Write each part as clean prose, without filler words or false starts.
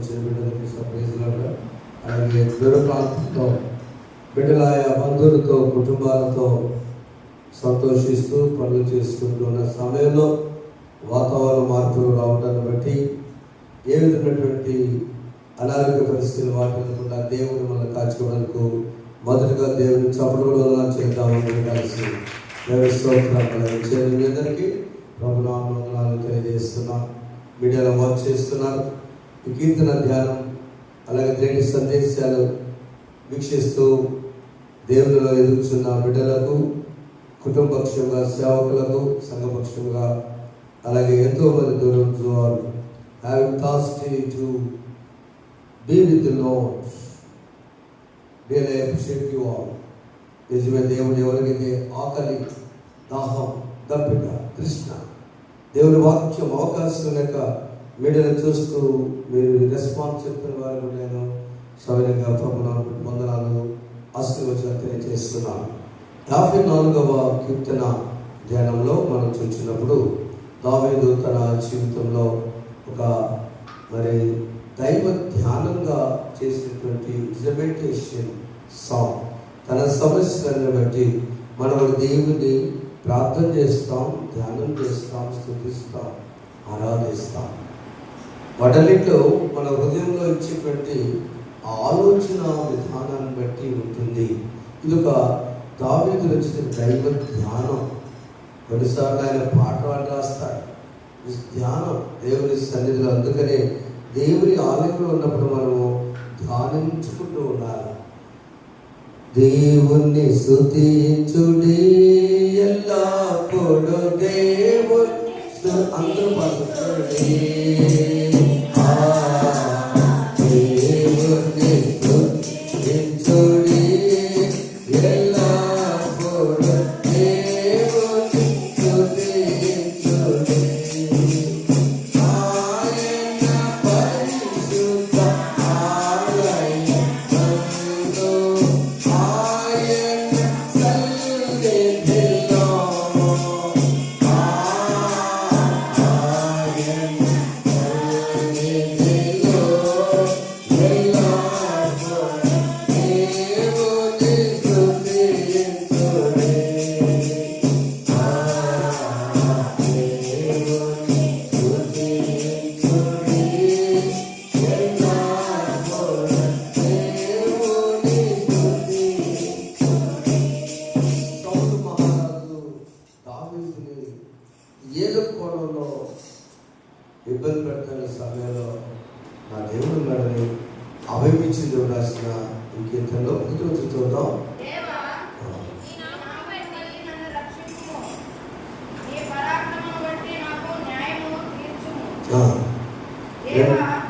వచ్చిన బిడ్డలకి సర్ప్రైజ్లాగా, అలాగే దూర ప్రాంతంలో బిడ్డల బంధువులతో కుటుంబాలతో సంతోషిస్తూ పనులు చేసుకుంటున్న సమయంలో వాతావరణ మార్పులు రావడాన్ని బట్టి ఏ విధమైనటువంటి అనారోగ్య పరిస్థితులు వాటిల్లకుండా దేవుడు మనల్ని కాచుకోవడానికి మొదటగా దేవుని చప్పట్లు చేద్దామని కలిసి మీ అందరికీ ప్రభునామములు తెలియజేస్తున్నాం. మీడియాలో వాచ్ చేస్తున్నారు. ఈ కీర్తన ధ్యానం అలాగే దేవుని సందేశాలు వీక్షిస్తూ దేవునిలో ఎదుగుతున్న బిడ్డలకు, కుటుంబపక్షంగా సేవకులకు, సంఘపక్షంగా అలాగే ఎంతోమంది దూరం having thirsty to be with the Lord. Really appreciate you all. నిజమే, దేవుడు ఎవరికైతే ఆకలి, దాహం, దప్పిక, కృష్ణ దేవుని వాక్యం అవకాశం లేక మీడియాను చూస్తూ మీరు రెస్పాన్స్ చెప్తున్న వారు నేను సవినంగా ప్రభునామమున వందనాలు ఆశీర్వచనాలు తెలియజేస్తున్నాను. 54వ కీర్తన ధ్యానంలో మనం చూసినప్పుడు దావీదు తన జీవితంలో ఒక దైవ ధ్యానంగా చేసినటువంటి మెడిటేషన్ సాంగ్. తన సమస్యలను బట్టి మనం దేవుని ప్రార్థన చేస్తాం, ధ్యానం చేస్తాం, స్తుతిస్తాం, ఆరాధిస్తాం. వాటన్నిటిలో మన హృదయంలో ఇచ్చేటువంటి ఆలోచన విధానాన్ని బట్టి ఉంటుంది. ఇది ఒక దావీదు రచించిన దైవ ధ్యానం. కొన్నిసార్లు ఆయన పాటలు రాస్తాడు. ధ్యానం దేవుని సన్నిధిలో. అందుకనే దేవుని ఆలయంలో ఉన్నప్పుడు మనము ధ్యానించుకుంటూ ఉండాలి. దేవుణ్ణి స్తుతించుడి ఎల్లప్పుడూ, దేవుణ్ణి అందరూ పాడుతుంది. దేవుణ్ణి స్తుతించుడి ఎల్లప్పుడూ, దేవుణ్ణి స్తుతించుడి. ఏలుకోవడంలో ఇబ్బంది పెడుతున్న సమయంలో నా దేవుడు ఉన్నాడని అభిమించి రాసిన ఈ కీర్తనలో ముందు చూద్దాం.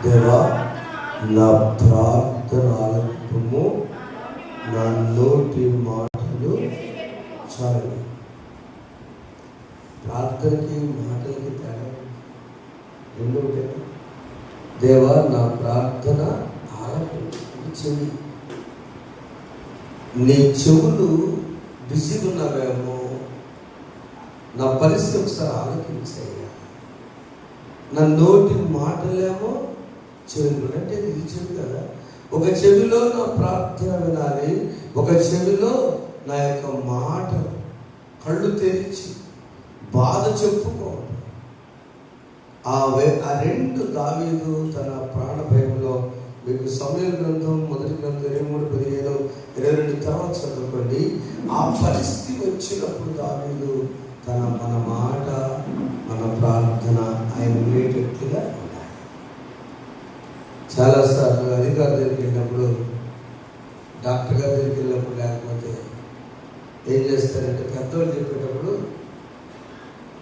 దేవా, నా ప్రార్థన ఆలకింపుము, నా నోటి మాటలు చాలు. ప్రార్థనకి మాటలకి తేడా రెండు ఉంటాయి. దేవా, నా ప్రార్థన ఆలకించు. నీ చెవులు బిజీగా ఉన్నావేమో, నా పరిస్థితి ఒకసారి ఆలకించాయ్యా. నా నోటి మాటలేమో చెవులు అంటే ఇది చెవి కదా. ఒక చెవిలో నా ప్రార్థన వినాలి, ఒక చెవిలో నా యొక్క మాట కళ్ళు తెరిచి బాధ చెప్పుకోవాలి. ఆ రెండు దావీదు తన ప్రాణ భయంలో, మీకు సమయం గ్రంథం మొదటి గ్రంథం 23:15-22 తర్వాత చదువుకోండి. ఆ పరిస్థితి వచ్చినప్పుడు దావీదు మన మాట, మన ప్రార్థన ఆయన వినేటట్లుగా ఉండాలి. చాలాసార్లు అధికారి దగ్గరికి వెళ్ళినప్పుడు, డాక్టర్ గారి దగ్గరికి వెళ్ళినప్పుడు, లేకపోతే ఏం చేస్తారంటే పెద్దవాళ్ళు చెప్పేటప్పుడు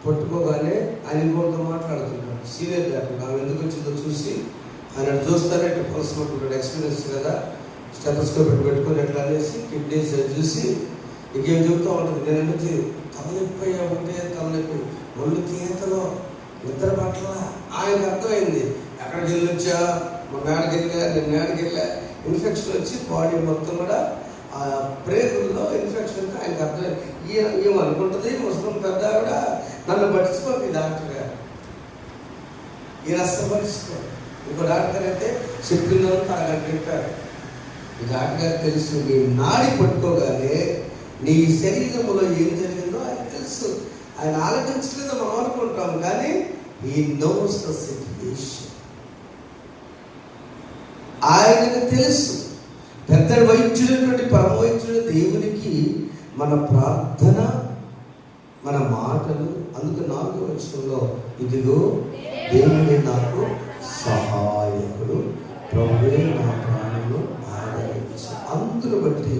పట్టుకోగానే ఆయన ఇంకొకరితో మాట్లాడుతుంటాడు. సీనియర్ డాక్టర్ ఆమె ఎందుకు వచ్చిందో చూసి ఆయన చూస్తారంటే పల్స్ పట్టుకుంటాడు. ఎక్స్పీరియన్స్ కదా, స్టెథోస్కోప్ పెట్టుకొని ఎట్లా అనేసి కిడ్నీస్ చూసి ఇంకేం చెబుతూ ఉంటుంది. నేను నుంచి తలనొప్పి ఉంటే తలనొప్పి, ఒళ్ళు తీతలో, నిద్ర పట్ల. ఆయనకు అర్థమైంది, ఎక్కడికి వెళ్ళొచ్చా, మా మేడకి వెళ్ళా, నేను మేడకి వెళ్ళా, ఇన్ఫెక్షన్ వచ్చి బాడీ మొత్తం కూడా ఆ ప్రేగుల్లో ఇన్ఫెక్షన్. ఆయనకు అర్థమైంది. ఏమనుకుంటుంది ముస్లిం పెద్ద ఆవిడ, నన్ను పట్టించుకోండి డాక్టర్ గారు, ఈయన అస్సలు పట్టించుకోండి. ఇంకో డాక్టర్ గారు అయితే చెప్పిన అరగంట చెప్పారు. ఈ డాక్టర్ గారు తెలుసు, నీ నాడి పట్టుకోగానే నీ శరీరంలో ఏం జరిగిందో ఆయన తెలుసు. ఆయన ఆలోచించలేదు మనం అనుకుంటాం, కానీ ఈ నోస్ ద సిట్యుయేషన్. ఆయనకు తెలుసు. పెద్ద వైద్యుడైనటువంటి పరమవైద్యుడు దేవునికి మన ప్రార్థన, మన మాటలు. అందుకు 4వ వచనంలో ఇదిగో దేవుడే నాకు సహాయకుడు, ప్రభువే నా ప్రాణమును ఆదరించు. అందును బట్టి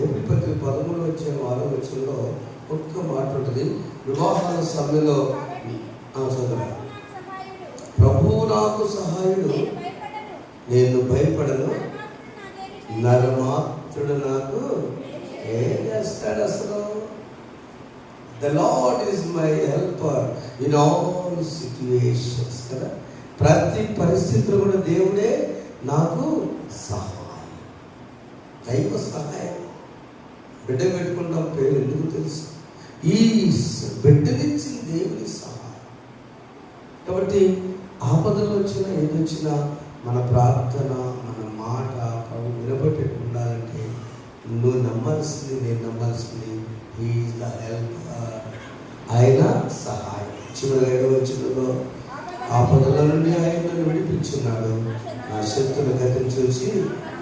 ఎప్పుడు 13వ అధ్యాయం 6వ వచనంలో ఒక్క మాట ఉంటుంది. వివాహాల సమయంలో ప్రభువు నాకు సహాయుడు, నేను భయపడను, నరమాత్రుడు నాకు ఏం చేస్తాడు అసలు. The Lord is my helper in all situations కదా. ప్రతి పరిస్థితుల్లో కూడా దేవుడే నాకు సహాయం, దైవ సహాయం. బిడ్డ పెట్టుకుంటాం పేరు ఎందుకు తెలుసు? ఈ బిడ్డనిచ్చిన దేవుని సహాయం. కాబట్టి ఆపదలు వచ్చినా ఏదొచ్చినా మన ప్రార్థన, మన మాట ప్రభు వినబట్టి ఉండాలంటే నువ్వు నమ్మాల్సింది, నేను నమ్మాల్సింది హీ ఈజ్ ద హెల్పర్, ఆయన సహాయం. చివరి 7వ వచనంలో ఆపదల నుండి ఆయన నన్ను విడిపించున్నాడు, నా శక్తుల గతిని చూసి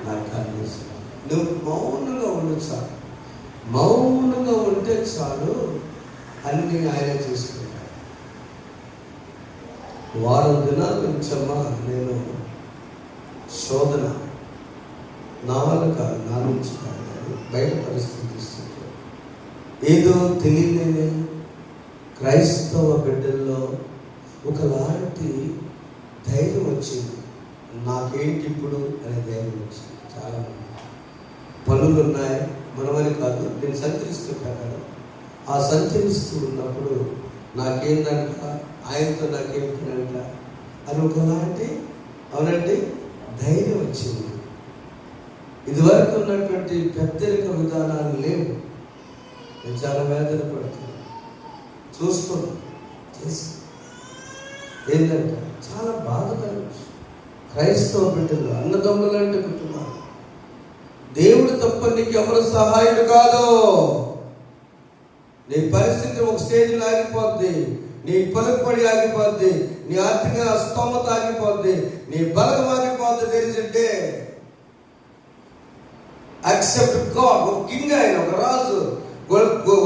నాకు కనిపిస్తున్నాడు. నువ్వు మౌనంగా ఉండు చాలు, మౌనంగా ఉంటే చాలు, అన్నీ ఆయన చూసుకుంటాడు. వారం దినాల నుంచమ్మా నేను శోధన నా వల్ల కాదు, నా నుంచి కాదు, బయట పరిస్థితి ఇస్తుంది. ఏదో తెలియలేని క్రైస్తవ బిడ్డల్లో ఒకలాంటి ధైర్యం వచ్చింది. నాకేంటి ఇప్పుడు అనే ధైర్యం వచ్చింది. చాలామంది పనులు ఉన్నాయి, మనమని కాదు, నేను సంచరిస్తుంటాను. ఆ సంచరిస్తూ ఉన్నప్పుడు నాకేందంట, ఆయనతో నాకేంటంట అని ఒకలాంటి, అవునండి, ధైర్యం వచ్చింది. ఇదివరకు ఉన్నటువంటి పెద్దరిక విధానాలు లేవు. నేను చాలా వేదన పడుతున్నాను, చూస్తున్నాను, ఏంటంటే చాలా బాధకరం. క్రైస్తవ బిడ్డలు, అన్నదమ్ములంటే కుటుంబాలు, దేవుడు తప్ప నీకు ఎవరు సహాయుడు కాదు. నీ పరిస్థితి ఒక స్టేజ్లో ఆగిపోద్ది, నీ పలుకుబడి ఆగిపోద్ది, నీ ఆర్థిక స్తోమత ఆగిపోద్ది, నీ బలం ఆగిపోద్ది. తెలిసింటే అక్సెప్ట్ గాడ్. ఒక కింగ్, ఆయన ఒక రాజు,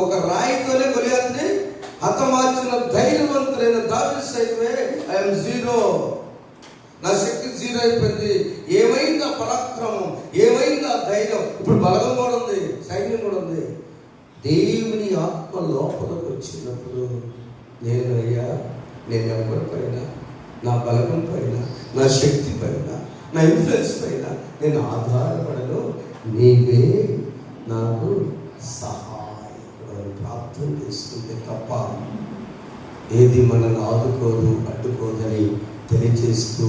ఒక రాయితోనే గొలియాతుని హతమార్చిన ధైర్యవంతులైన దావీదు సైతమే ఐఎమ్ జీరో, నా శక్తి జీరో అయిపోయింది. ఏమైంది ఆ పరాక్రమం, ఏమైంది ఆ ధైర్యం? ఇప్పుడు బలగం కూడా ఉంది, సైన్యం కూడా ఉంది. దేవుని ఆత్మ లోపలికి వచ్చినప్పుడు నేను ఎవరిపైన, నా బలగం పైన, నా శక్తి పైన, నా ఇన్ఫ్లుయెన్స్ పైన నేను ఆధారపడను, నీవే నాకు సహాయకుడు. ప్రార్థన చేసుకుంటే తప్ప ఏది మనల్ని ఆదుకోదు, అడ్డుకోదని తెలియజేస్తూ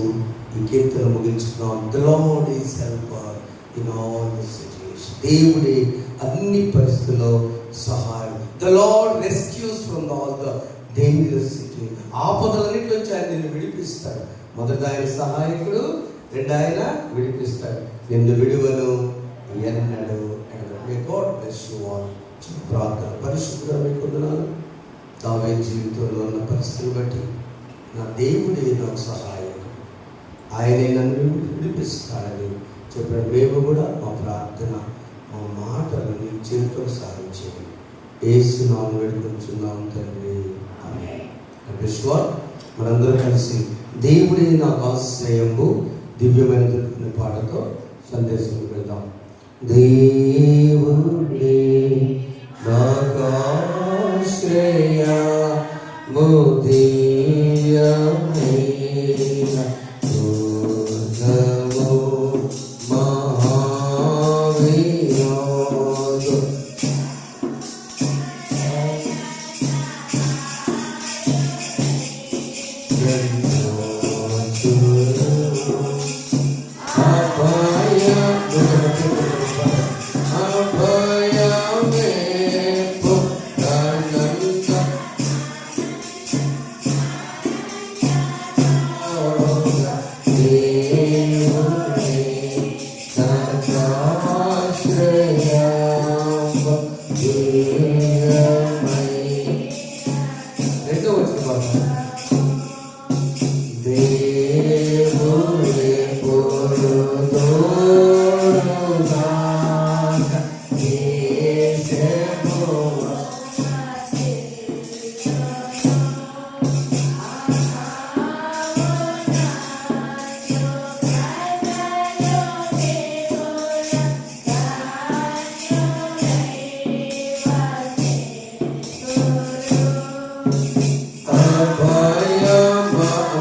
ఈ కీర్తన ముగించుకున్నాం. The Lord is helper in all the situation. దేవుడే అన్ని పరిస్థితుల్లో సహాయం. The Lord rescues from all the dangerous situation. ఆపదలన్నిటి నుంచి ఆయన నిన్ను విడిపిస్తాడు. మొదట ఆయన సహాయకుడు, రెండు ఆయన విడిపిస్తాడు. నిన్ను విడువను ఎన్నడు. May God bless you all. ప్రార్థన. పరిశుద్ధుడా మీకు వందనాలు. దావీదు జీవితంలో ఉన్న పరిస్థితిని బట్టి నా దేవుడే నాకు సహాయం, ఆయనే నన్ను విడిపిస్తాడని చెప్పాడు. మేము కూడా మా ప్రార్థన, మా మాటలు నీ చేతితో సాధించేది యేసు నామమున వేడుకొంచున్నాం తండ్రి, ఆమేన్. విశ్వాస్ మనందరూ కలిసి దేవుడే నాకు ఆశ్రయము దివ్యమైన దొరికిన పాటతో సందేశం పెడతాం. దేవుడే నాకు ఆశ్రయము దివ్యమైన దుర్గము మహావియోగం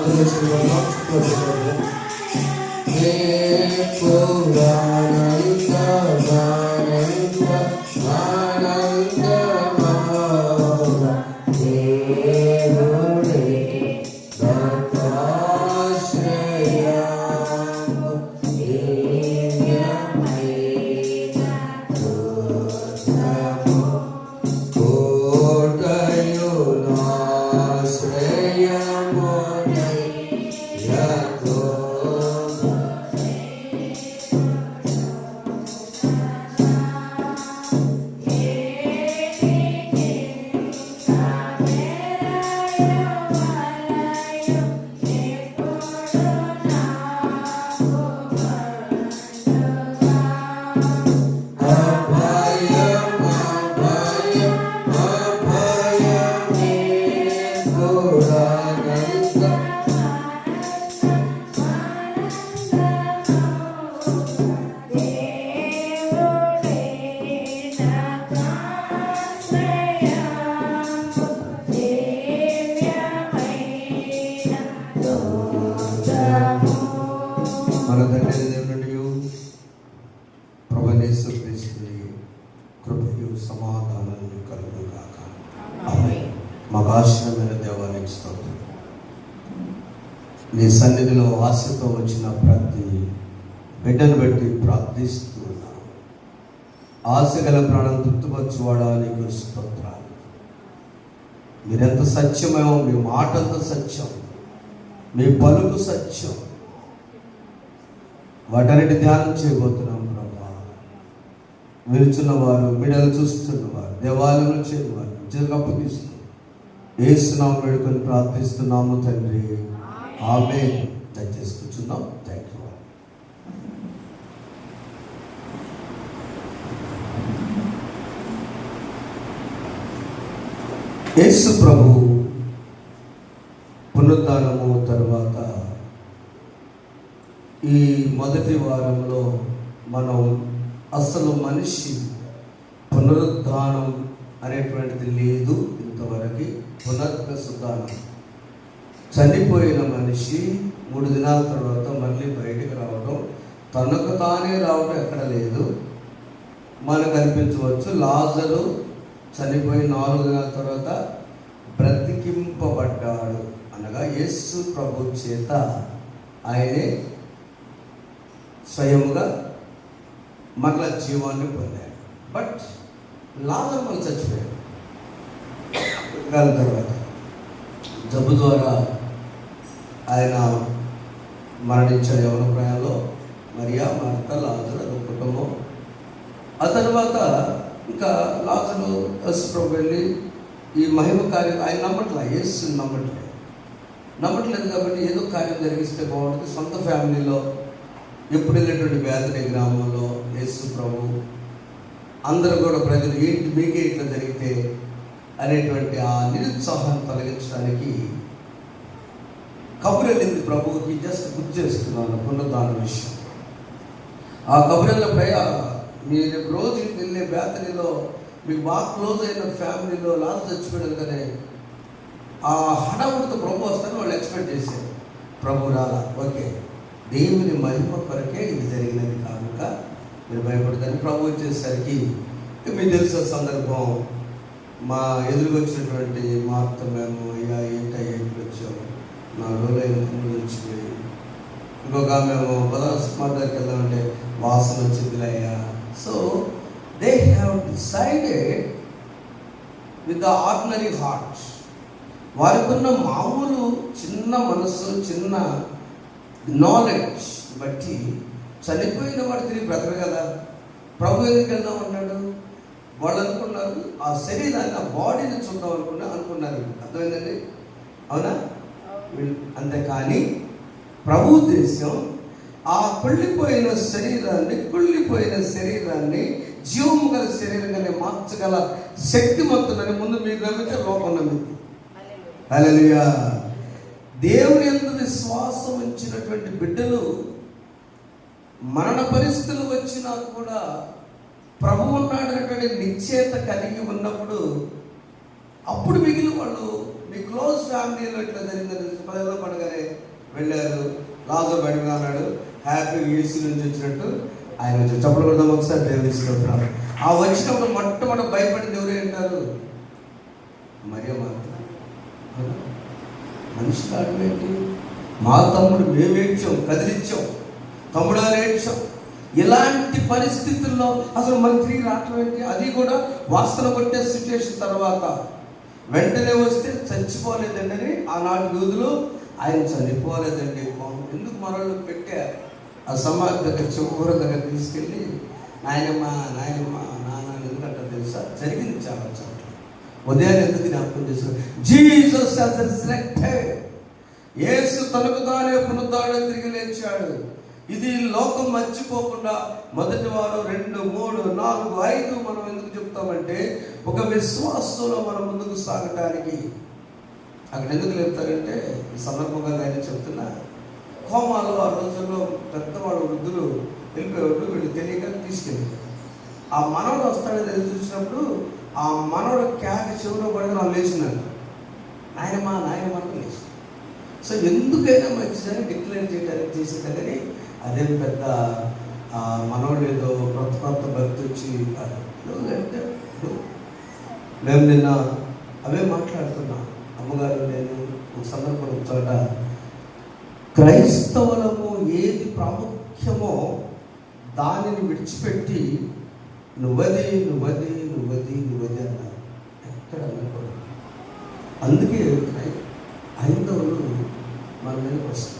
అందరూ వచ్చిన మన తండ్రి దేవుడు ప్రభువైన యేసుక్రీస్తుని కృపయు సమాధానాన్ని కలుగును గాక. ఆమేన్. మాకు ఆశ్రయమైన దేవానికి స్తోత్రం. నీ సన్నిధిలో ఆశతో వచ్చిన ప్రతి బిడ్డను బట్టి ప్రార్థిస్తూ ఉన్నాను. ఆశ గల ప్రాణం తృప్తిపరచువాడా నీకు స్తోత్రాలు. మీరెంత సత్యమేమో, మీ మాట అంత సత్యం, మీ పలుకు సత్యం. వాటన్నిటి ధ్యానం చేయబోతున్నాం ప్రభా. విలుచున్నవారు, బిడ్డలు చూస్తున్నవారు, దేవాలయంలో చేరువారు నిజంగా అప్పగిస్తూ యేసునామమున వేడుకొని ప్రార్థిస్తున్నాము తండ్రి. ఆమేన్. దయచేసి కూర్చుందాం. Thank you. యేసు ప్రభు పునరుద్ధానము తరువాత ఈ మొదటి వారంలో మనం అసలు మనిషి పునరుద్ధానం అనేటువంటిది లేదు. ఇంతవరకు పునరుద్ధానం, చనిపోయిన మనిషి 3 దినాల తర్వాత మళ్ళీ బయటికి రావడం, తనకు తానే రావడం ఎక్కడ లేదు. మనకు అనిపించవచ్చు లాజరు చనిపోయి 4 దినాల తర్వాత బ్రతికింపబడ్డాడు అనగా యేసు ప్రభు చేత ఆయనే స్వయముగా మరల జీవాన్ని పొందాడు. బట్ లాజరు మళ్ళీ చచ్చిపోయాడు. తర్వాత జబ్బు ద్వారా ఆయన మరణించాడు. ఎవరి ప్రయాణంలో మరియా, మార్త, లాజరు ఒక కుటుంబం. ఆ తర్వాత ఇంకా లాజరు యేసు ప్రభు వెళ్ళి ఈ మహిమ కార్యం ఆయన నమ్మట్లే, యేసు నమ్మట్లేదు కాబట్టి ఏదో కార్యం జరిగిస్తే బాగుంటుంది. సొంత ఫ్యామిలీలో ఎప్పుడు వెళ్ళేటువంటి బేతనీ గ్రామంలో యేసు ప్రభు అందరూ కూడా ప్రజలు ఏంటి మీకే ఇట్లా జరిగితే అనేటువంటి ఆ నిరుత్సాహాన్ని తొలగించడానికి కబురు వెళ్ళింది ప్రభువుకి. జస్ట్ గుర్తు చేస్తున్నాను పునరుద్ధాన విషయం. ఆ కబురెళ్ళ మీరు రోజు వెళ్ళే బేతనీలో మీకు బాగా క్లోజ్ అయిన ఫ్యామిలీలో లాస్ట్ చచ్చిపోయాడు కానీ ఆ హడావుడితో ప్రభు వస్తారని వాళ్ళు ఎక్స్పెక్ట్ చేశారు. ప్రభు రాలా. ఓకే, దేవుని మహిమ కొరకే ఇది జరిగినది కానుక మీరు భయపడతారని ప్రభు వచ్చేసరికి మీకు తెలిసిన సందర్భం, మా ఎదురుకు వచ్చినటువంటి మార్త మేము అయ్యా ఏంటయ్యా ఇప్పుడు వచ్చాము, 4 రోజులు అయిన ముందు వచ్చిపోయి, ఇంకొక మేము స్మార్ట్ దగ్గరికి వెళ్దామంటే వాసన వచ్చింది అయ్యా. So they have decided with the ordinary heart. వారికి ఉన్న మామూలు చిన్న మనస్సు, చిన్న నాలెడ్జ్ బట్టి చనిపోయిన వాడు తిరిగి బ్రతకరు కదా, ప్రభు ఎందుకు వెళ్దాం అన్నాడు. వాళ్ళు అనుకున్నారు ఆ శరీరాన్ని, ఆ బాడీని చూద్దాం అనుకున్నారు. అర్థమైందండి? అవునా? అంతేకాని ప్రభు ఉద్దేశం ఆ కుళ్ళిపోయిన శరీరాన్ని జీవము గల శరీరంగానే మార్చగల శక్తిమంతుడని ముందు మీరు నమ్మితే లోకం నమ్మింది. హల్లెలూయా. దేవుని యందు విశ్వాసం ఉంచినటువంటి బిడ్డలు మరణ పరిస్థితులు వచ్చినా కూడా ప్రభు ఉన్నాడనేటువంటి నిశ్చయత కలిగి ఉన్నప్పుడు అప్పుడు మిగిలిన వాళ్ళు మీ క్లోజ్ ఫ్యామిలీలో ఇట్లా జరిగిందని 10 పండుగనే వెళ్ళారు. లాజరు బయటగా ఉన్నాడు, హ్యాపీగా ఏసీ నుంచి వచ్చినట్టు ఆయన వచ్చి చప్పట్లు కొడదాం ఒకసారి దేవుని స్తోత్రం. ఆ వచ్చినప్పుడు మొట్టమొదటి భయపడింది ఎవరు అంటారు? మరియ మాత. మనిషి కాదు ఏంటి, మా తమ్ముడు మేమేడ్చాం, కదిలించాం, తమ్ముడు ఏడ్చాం. ఇలాంటి పరిస్థితుల్లో అసలు మన తిరిగి రావటం ఏంటి? అది కూడా వాసన కొట్టే సిచ్యువేషన్ తర్వాత వెంటనే వస్తే చచ్చిపోలేదండి అని ఆనాటి యూదులు ఆయన చనిపోలేదండి. ఎందుకు మనల్ని పెట్టే ఆ సమాధి దగ్గర చివర దగ్గర తీసుకెళ్ళి నాయనమ్మ నాన్న ఎందుకంట తెలుసా? జరిగింది చాలా చోట్ల. ఉదయాన్ని ఎందుకు జ్ఞాపకం చేశారు? Jesus has resurrected. యేసు తనకు తానే పునరుద్ధరణ తిరిగి లేచాడు. ఇది లోకం మర్చిపోకుండా మొదటి వారం 2, 3, 4, 5 మనం ఎందుకు చెప్తామంటే ఒక విశ్వాసంలో మనం ముందుకు సాగటానికి. అక్కడ ఎందుకు లేపుతారంటే ఈ సందర్భంగా ఆయన చెప్తున్నా, కోమాలో ఆ రోజుల్లో పెద్దవాడు వృద్ధులు వెళ్ళిపోయేవాడు, వీళ్ళు తెలియక తీసుకెళ్ళారు. ఆ మనవడు వస్తాడని ఎదురు చూసినప్పుడు ఆ మనవడు క్యాక్ చెవులో పడగా వాళ్ళు లేచినారు, నాయనమ్మా లేచి. సో ఎందుకైనా మంచిదని డిక్లేర్ చేయడానికి చేసేదా కానీ అదేం పెద్ద మనోడు ఏదో కొత్త భక్తి వచ్చి కాదు. ఎందుకంటే మేము నిన్న అవే మాట్లాడుతున్నాం. అమ్మగారు నేను ఒక సందర్భం చోట క్రైస్తవులము ఏది ప్రాముఖ్యమో దానిని విడిచిపెట్టి నువ్వది అన్నారు. ఎక్కడ అనుకోరు. అందుకే హైందవులు మన మీదకి వస్తారు.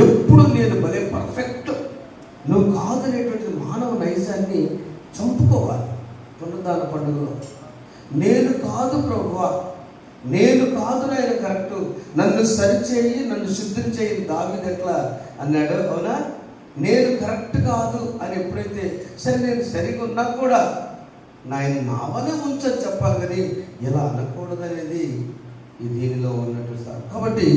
ఎప్పుడు నేను భలే పర్ఫెక్ట్, నువ్వు కాదనేటువంటి మానవ నైజాన్ని చంపుకోవాలి. పునరుద్ధాన పండుగలో నేను కాదు ప్రభువా, నేను కాదు నాయన కరెక్టు, నన్ను సరిచేయి, నన్ను శుద్ధం చేయి దావీదు ఎట్లా అన్నాడు. అవునా, నేను కరెక్ట్ కాదు అని ఎప్పుడైతే సరే నేను సరిగా ఉన్నా కూడా నాయన నావనే ఉంచని చెప్పాలి కానీ ఇలా అనకూడదనేది ఈ దీనిలో ఉన్నట్టు సార్. కాబట్టి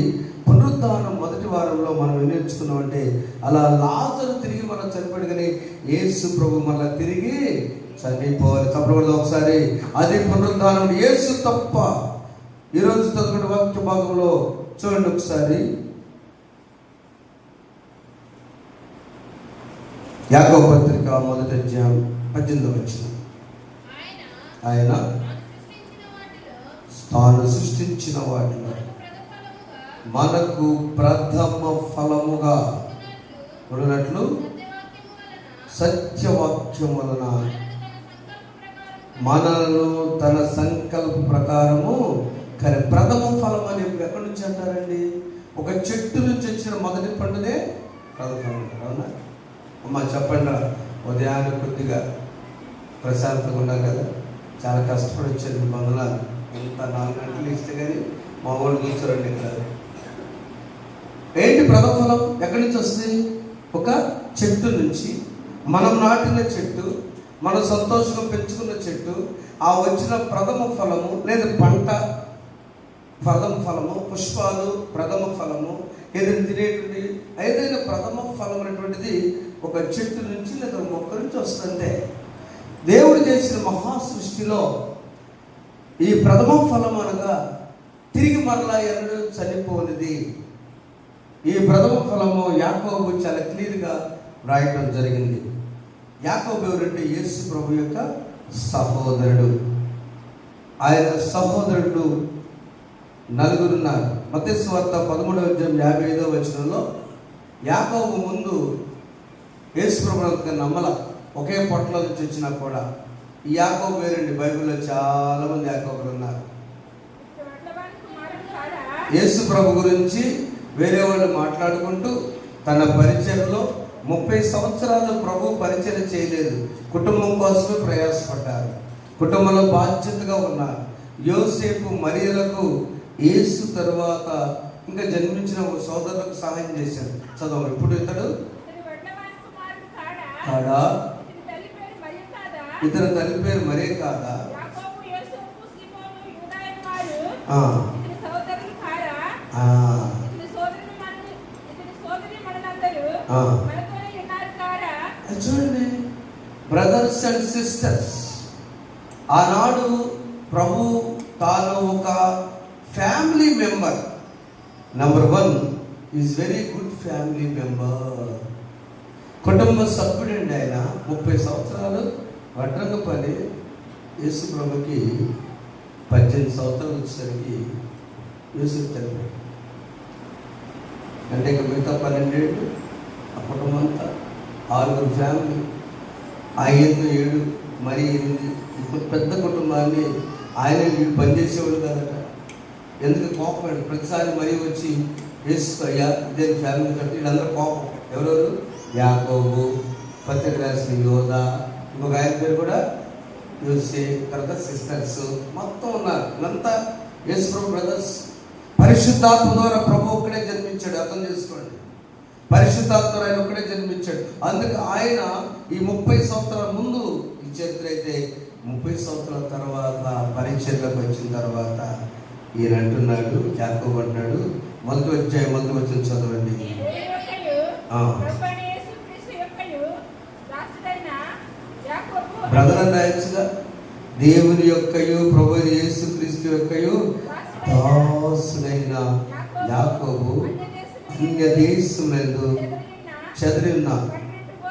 పునరుద్ధానం మొదటి వారంలో మనం ఏం నేర్చుకున్నామంటే అలా లాజరు తిరిగి మనం చనిపోయాడు కానీ యేసు ప్రభు మళ్ళీ తిరిగి చనిపోవాలి. చప్పకూడదు ఒకసారి. అది పునరుద్ధానం. యేసు తప్ప. ఈరోజు చదువుకున్న వాక్య భాగంలో చూడండి ఒకసారి. యాకోబు పత్రిక 1వ అధ్యాయం 18వ వచనం. ఆయన తాను సృష్టించిన వాటిలో మనకు ప్రథమ ఫలముగా ఉన్నట్లు సత్యవాక్యం వలన మనలను తన సంకల్ప ప్రకారము ప్రథమ ఫలం అని ఎక్కడి నుంచి అంటారండి? ఒక చెట్టు నుంచి వచ్చిన మొదటి పండునే ప్రథమ ఫలం. అవునా అమ్మ? చెప్పండి. ఉదయాన్నే కొద్దిగా ప్రశాంతంగా ఉన్నాం కదా, చాలా కష్టపడి వచ్చేది బంధువులు. ఇంత 4 గంటలు ఇస్తే కానీ మా వాళ్ళు కూర్చోరండి ఇక్కడ. ఏంటి ప్రథమ ఫలం? ఎక్కడి నుంచి వస్తుంది? ఒక చెట్టు నుంచి, మనం నాటిన చెట్టు, మనం సంతోషంగా పెంచుకున్న చెట్టు, ఆ వచ్చిన ప్రథమ ఫలము లేదా పంట ప్రథమ ఫలము, పుష్పాలు ప్రథమ ఫలము, ఏదైనా తినేటువంటి ఏదైనా ప్రథమ ఫలం అనేటువంటిది ఒక చెట్టు నుంచి లేదా మొక్క నుంచి వస్తుంటే దేవుడు చేసిన మహా సృష్టిలో ఈ ప్రథమ ఫలం అనగా తిరిగి మరలా ఎన్నడూ చనిపోనిది. ఈ ప్రథమ ఫలము యాకోబు చాలా క్లియర్గా రాయటం జరిగింది. యాకోబు ఎవరంటే యేసు ప్రభు యొక్క సహోదరుడు. ఆయన సహోదరుడు 4 ఉన్నారు. మత్తయి సువార్త 13వ అధ్యాయం 55వ వచనంలో యాకోబు ముందు యేసు ప్రభు నమ్మల, ఒకే పొట్టలో నుంచి వచ్చినా కూడా. ఈ యాకోబు వేరండి. బైబిల్లో చాలా మంది యాకోబులు ఉన్నారు. యేసు ప్రభు గురించి వేరే వాళ్ళు మాట్లాడుకుంటూ తన పరిచయంలో 30 సంవత్సరాలు ప్రభు పరిచయం చేయలేదు. కుటుంబం కోసమే ప్రయాసపడ్డారు. కుటుంబంలో బాధ్యతగా ఉన్నారు. యోసేపు మరియలకు యేసు తరువాత ఇంకా జన్మించిన సోదరులకు సహాయం చేశారు. చదవం. ఇప్పుడు ఇతడు కాడా? ఇతని తల్లి పేరు మరే కాదా? చూడండి బ్రదర్స్ అండ్ సిస్టర్స్, ఆనాడు ప్రభు తాను ఒక member. Number 1 is very good family member. కుటుంబ సభ్యుడండి ఆయన. 30 సంవత్సరాలు వడ్రంగ పని. యేసు ప్రభుకి 18 సంవత్సరాలు వచ్చేసరికి యేసు చనిపోయాడు. అంటే ఇక మిగతా 12 ఏళ్ళు ఆ కుటుంబం అంతా 6 ఫ్యామిలీ, 7 మరి 8 ఇప్పుడు పెద్ద కుటుంబాన్ని ఆయన వీళ్ళు పనిచేసేవాళ్ళు కదట. ఎందుకు కోపం ప్రతిసారి మరీ వచ్చి యేసు అయ్యా ఇదే ఫ్యామిలీ కట్టి వీళ్ళందరూ కోపం. ఎవరెవరు? యాకోబు, పత్రిక రాసిన యోధా, ఇంకొక ఆయన పేరు కూడా యోసే, తర్వాత సిస్టర్స్ మొత్తం ఉన్నారు. ఇదంతా యేసు ప్రభు బ్రదర్స్. పరిశుద్ధాత్మ ద్వారా ప్రభు ఒక్కడే జన్మించాడు. అర్థం చేసుకోండి, పరిశుద్ధాత్మ ఆయన ఒక్కడే జన్మించాడు. అందుకు ఆయన ఈ 30 సంవత్సరాల ముందు ఈ చరిత్ర అయితే 30 సంవత్సరాల తర్వాత పరిచర్లకు వచ్చిన తర్వాత ఈయన అంటున్నాడు, యాకోబు అంటున్నాడు, మొదటి వచ్చిన చదవండి. బ్రదర్ అని రాయొచ్చుగా. దేవుని యొక్కయు ప్రభు యేసుక్రీస్తు యొక్కయు దాసుడైన యాకోబు అన్య దేశములందు చెదరి ఉన్న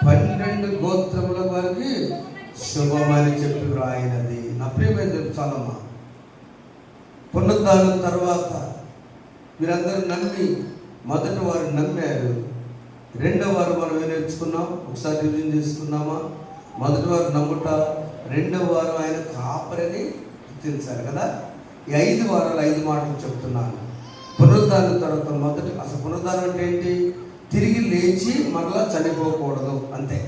12 గోత్రముల వారికి శుభమని చెప్పి వ్రాయినది. నా ప్రియమైన చాలమ్మా, పునరుద్ధానం తర్వాత మీరందరూ నమ్మి, మొదటి వారు నమ్మారు, రెండవ వారు మనం ఏం నేర్చుకున్నాం? ఒకసారి రివిజన్ చేసుకున్నామా? మొదటి వారు నమ్ముట, రెండవ వారు ఆయన కాపరని గుర్తించారు కదా. ఈ 5 వారాలు 5 మాటలు చెప్తున్నాను. పునరుద్ధానం తర్వాత మొదటి, అసలు పునరుద్ధానం అంటే ఏంటి? తిరిగి లేచి మరలా చనిపోకూడదు, అంతే.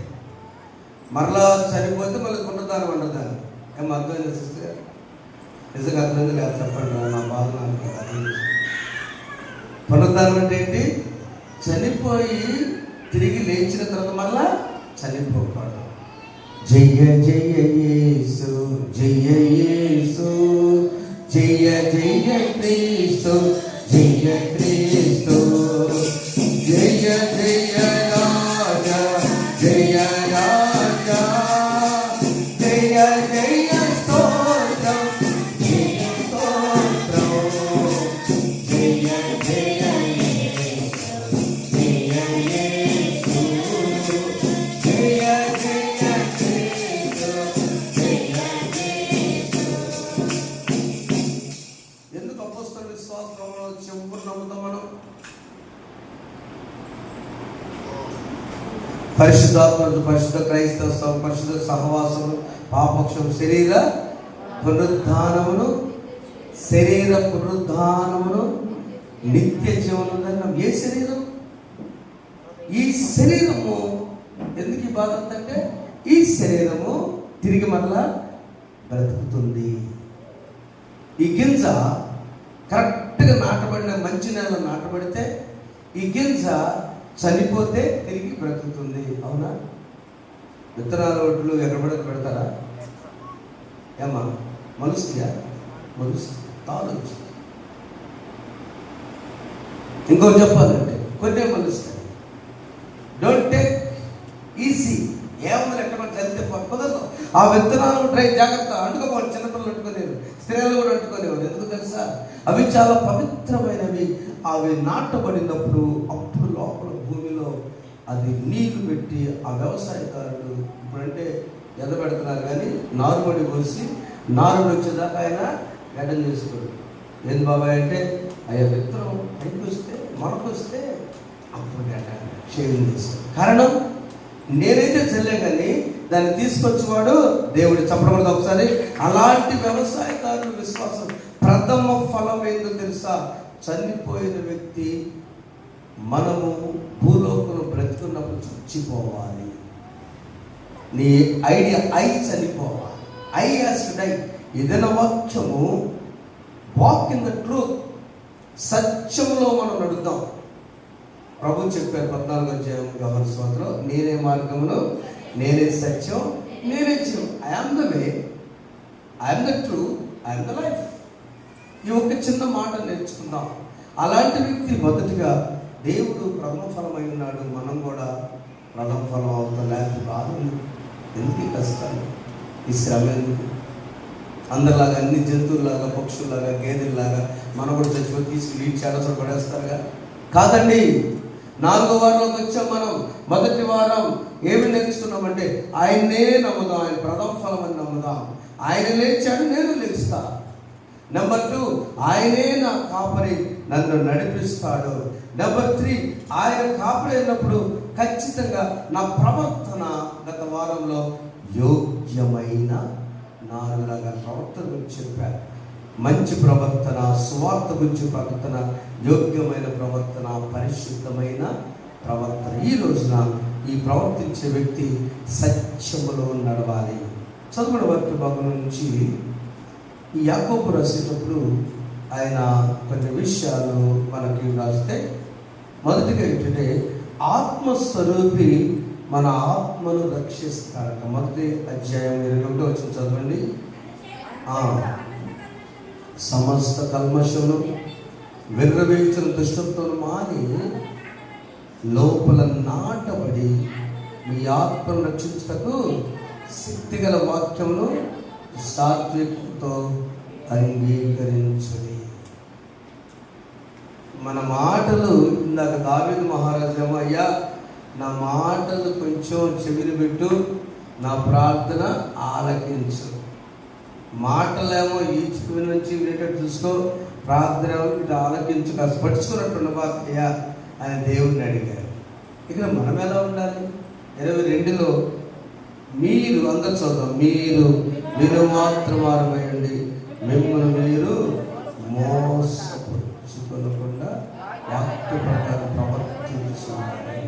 మరలా చనిపోతే మళ్ళీ పునరుద్ధానం ఉండదాన్ని. ఏం అర్థమైంది సిస్టర్? నిజంగా అర్థమైంది లేదా చెప్పండి. నా బాధ నాకు అర్థం చేసుకోండి. పునరుద్ధానం అంటే ఏంటి? చనిపోయి తిరిగి లేచిన తర్వాత మళ్ళా చనిపోకూడదు. జయ జయ యేసు, జయ యేసు, జయ జయ క్రీస్తు, జయ క్రీస్తు, జయ జయ రాజా, జయ రాజా, జయ జయ స్తోత్రం, జయ స్తోత్రం, జయ జయ యేసు, జయ యేసు, జయ జయ క్రీస్తు, జయ యేసు. ఎందుకు అపోస్తలుల విశ్వాసంలో చెంపురు నమ్ముతాం మనం? పరిశుద్ధాత్మ, పరిశుద్ధ క్రైస్తవ, పరిశుద్ధ సహవాసము, పాపక్షం, శరీర పునరుద్ధానమును, నిత్య జీవనం. ఏ శరీరం? ఈ శరీరము ఎందుకు ఈ బాధ అంటే ఈ శరీరము తిరిగి మరలా బ్రతుకుతుంది. ఈ గింజ కరెక్ట్గా నాటబడిన మంచి నేల నాటబడితే ఈ గింజ చనిపోతే తిరిగి బ్రతుకుతుంది. అవునా? విత్తనాల ఒడ్లు ఎక్కడ పెడతారా? ఏమా మలుస్తుందా? తాళొచ్చు. ఇంకో చెప్పాలంటే కొన్ని మలుస్తాయి. Don't take easy. ఏముంది ఎక్కడ చదివితే కుదరదు. ఆ విత్తనాలు జాగ్రత్త అంటుకోవాలి. చిన్నపిల్లలు అంటుకునేవారు, స్త్రీలు కూడా అంటుకునేవారు. ఎందుకు తెలుసా? అవి చాలా పవిత్రమైనవి. అవి నాటబడినప్పుడు అప్పుడు లోపల భూమిలో అది నీళ్లు పెట్టి ఆ వ్యవసాయకారులు ఇప్పుడంటే ఎదబెడుతున్నారు, కానీ నారుమడి పోసి నారుమడి వచ్చేదాకా ఆయన గడ్డం చేసుకోడు. ఏం బాబాయ్ అంటే అయ్యా విత్తనం పైకి వస్తే మొలకొస్తే అప్పుడు గడ్డ షేవింగ్ చేస్తాడు. కారణం నేనైతే చెల్లే కానీ దాన్ని తీసుకొచ్చేవాడు దేవుడు. చెప్పడం ఒకసారి. అలాంటి వ్యవసాయకారుల విశ్వాసం ప్రథమ ఫలం ఏందో తెలుసా? చనిపోయిన వ్యక్తి మనము భూలోకంలో బ్రతుకున్నప్పుడు చచ్చిపోవాలి. నీ ఐడియా చనిపోవాలి. Has to die. ఏదైనా వాక్యము వాక్ ఇన్ ద ట్రూత్, సత్యంలో మనం నడుద్దాం. ప్రభు చెప్పారు 14వ అధ్యాయం యోహాను సువార్తలో, నేనే మార్గమును, నేనే సత్యం, నేనే జీవం. I am the way, I am the truth, I am the life. ఈ ఒక్క చిన్న మాట నేర్చుకుందాం. అలాంటి వ్యక్తి మొదటిగా దేవుడు ప్రథమ ఫలమై ఉన్నాడు. మనం కూడా ప్రథమ ఫలం అవుతాం. లేకపోతే బాధ ఎందుకు? ఈ కష్టాలు, ఈ శ్రమ ఎందుకు? అందరిలాగా అన్ని జంతువుల్లాగా, పక్షుల్లాగా, గేదెల్లాగా మనం కూడా చచ్చిపోయి తీసుకుని చేడసలు పడేస్తారుగా. కాదండి. 4వ వారంలోకి వచ్చాం మనం. మొదటి వారం ఏమి నేర్చుకున్నామంటే ఆయన్నే నమ్ముదాం, ఆయన ప్రథమ ఫలం అని నమ్ముదాం. ఆయన లేచాడు, నేను లేస్తా. నెంబర్ 2, ఆయనే నా కాపరి, నన్ను నడిపిస్తాడు. నెంబర్ 3, ఆయన కాపరి అయినప్పుడు ఖచ్చితంగా నా ప్రవర్తన గత వారంలో యోగ్యమైన నాలుగులాగా ప్రవర్తన గురించి చెప్పారు. మంచి ప్రవర్తన, స్వార్థ గురించి ప్రవర్తన, యోగ్యమైన ప్రవర్తన, పరిశుద్ధమైన ప్రవర్తన. ఈ రోజున ఈ ప్రవర్తించే వ్యక్తి సత్యములో నడవాలి. చదువుకున్న వాక్య భాగం నుంచి ఈ యాకోబు రాసేటప్పుడు ఆయన కొన్ని విషయాలు మనకి రాస్తే, మొదటిగా ఏంటంటే ఆత్మస్వరూపి మన ఆత్మను రక్షిస్తారట. మొదటి అధ్యాయం 21వ వచనం చదవండి. సమస్త కల్మషమును విర్రవీచిన దుష్టత్వం మాని లోపల నాటబడి మీ ఆత్మను రక్షించుటకు శక్తిగల వాక్యమును సాత్వికంతో అంగీకరించండి. మన మాటలు, ఇందాక దావీదు మహారాజు, అయ్యా నా మాటలు కొంచెం చెవిని పెట్టు, నా ప్రార్థన ఆలకించు. మాటలేమో ఈ చెవి నుంచి వినేటట్టు చూసుకో, ప్రార్థన ఇటు ఆలకించు, కాస్త పట్టుకున్నట్టు బాకయ్యా అని దేవుడిని అడిగారు. ఇక్కడ మనం ఎలా ఉండాలి? 22లో మీరు అందరు చదువు, మీరు మాత్రమారమయండి, మిమ్మల్ని మీరు మోసపుచ్చుకొనకుండా వాక్య ప్రకారం ప్రవర్తించాలి.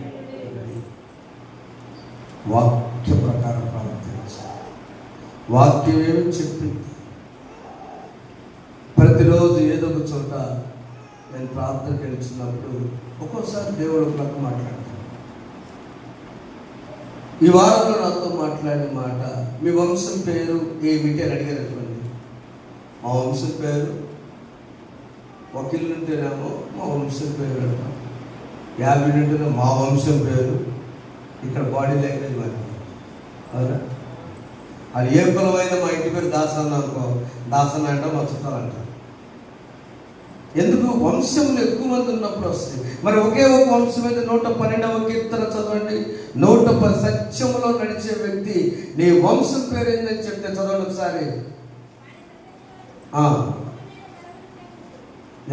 వాక్య ప్రకారం ప్రవర్తించాలి. వాక్యం ఏమి చెప్పింది? ప్రతిరోజు ఏదో ఒక చోట నేను ప్రార్థనకి వెళ్తున్నప్పుడు ఒక్కోసారి దేవుడు ఒక మాట్లాడతాడు. ఈ వారంలో నాతో మాట్లాడిన మాట, మీ వంశం పేరు ఏమిటి అని అడిగారనుకోండి. మా వంశం పేరు వకీలు ఉంటేనేమో మా వంశం పేరు అంటాం, 50 ఉంటేనే మా వంశం పేరు. ఇక్కడ బాడీ లాంగ్వేజ్ మరి అవునా? అది ఏ కులమైనా మా ఇంటి పేరు దాసన్న అనుకో, దాసన్న అంటాం, మా చుట్టాలు అంటారు. ఎందుకు? వంశంలో ఎక్కువ మంది ఉన్నప్పుడు వస్తుంది. మరి ఒకే ఒక వంశం అయితే 112వ కీర్తన చదవండి. 110 సత్యములో నడిచే వ్యక్తి నీ వంశం పేరు ఏందని చెప్తే చదవండి ఒకసారి.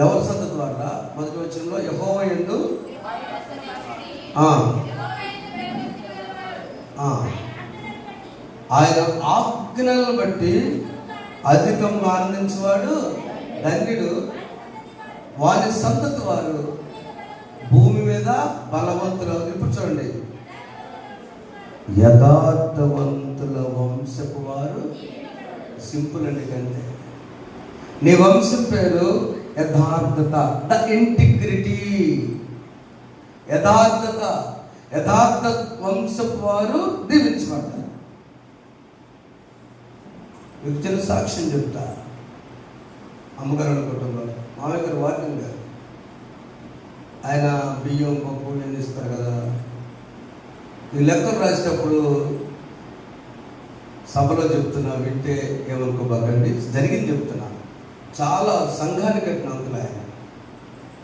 ఎవరి సంతతి ద్వారా? మొదటి వచనంలో యెహోవా యందు ఆయన ఆజ్ఞలను బట్టి అధికంగా ఆనందించేవాడు ధన్యుడు, వారి సంతతి వారు భూమి మీద బలవంతులు. ఇప్పుడు చూడండి, యథార్థవంతుల వంశపు వారు. సింపుల్ అండి, కంటే నీ వంశం పేరు యథార్థత, ద ఇంటిగ్రిటీ. యథార్థ వంశపు వారు దీవించబడతారు. వ్యక్తుల సాక్ష్యం చెప్తా. అమ్మగారు అనుకుంటున్నారు, మామయ్య గారు వార్నింగ్ గారు, ఆయన బియ్యం పప్పు ఏం ఇస్తారు కదా, ఈ లెక్కలు రాసేటప్పుడు సభలో చెప్తున్నా, వింటే ఏమనుకోబాకండి, జరిగింది చెప్తున్నా. చాలా సంఘానికి కట్టిన అంకులు ఆయన.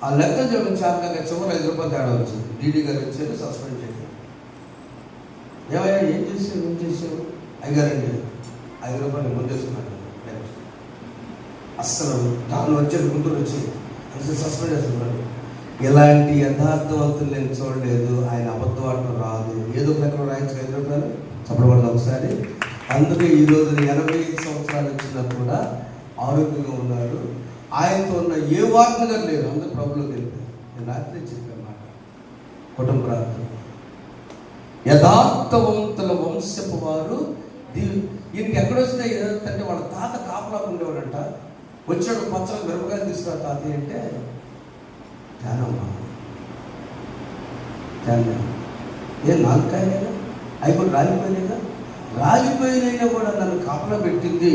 ఆ లెక్క చెప్పడం చాలా చివరి 5 రూపాయలు తేడా వచ్చింది. డీడీ గారు వచ్చారు, సస్పెండ్ చేశారు. ఏమయ్యా ఏం చేసావు? అయ్యారండి 5 రూపాయలు ముందేసుకున్నాడు. అస్సలు దాని వచ్చాడు, గుంటూరు వచ్చి అసలు సస్పెండ్ చేస్తున్నాడు. ఇలాంటి యథార్థవంతులు నేను చూడలేదు. ఆయన అబద్ధవాటం రాదు. ఏదో ప్రకారం రాయించి 5 రూపాయలు చెప్పబడదు ఒకసారి. అందుకే ఈరోజు 85 సంవత్సరాలు వచ్చినా కూడా ఆరోగ్యంగా ఉన్నాడు. ఆయనతో ఉన్న ఏ వార్తగా లేరు. అందరూ ప్రభులో తెలిపారు. నేను రాత్రి చెప్పామాట కుటుంబ ప్రార్థన. యథార్థవంతుల వంశపు వారు ఈయనకి ఎక్కడొచ్చినా ఏదంటే వాళ్ళ తాత కాపలాకు ఉండేవాడంట. వచ్చాడు, పచ్చలు మిరపకాయలు తీసుకురా తాతయ్య అంటే, తేనమ్మా ఏం 4 కాయలేదా? అవి కూడా రాలిపోయినాయిగా. రాలిపోయినైనా కూడా నన్ను కాపలా పెట్టింది,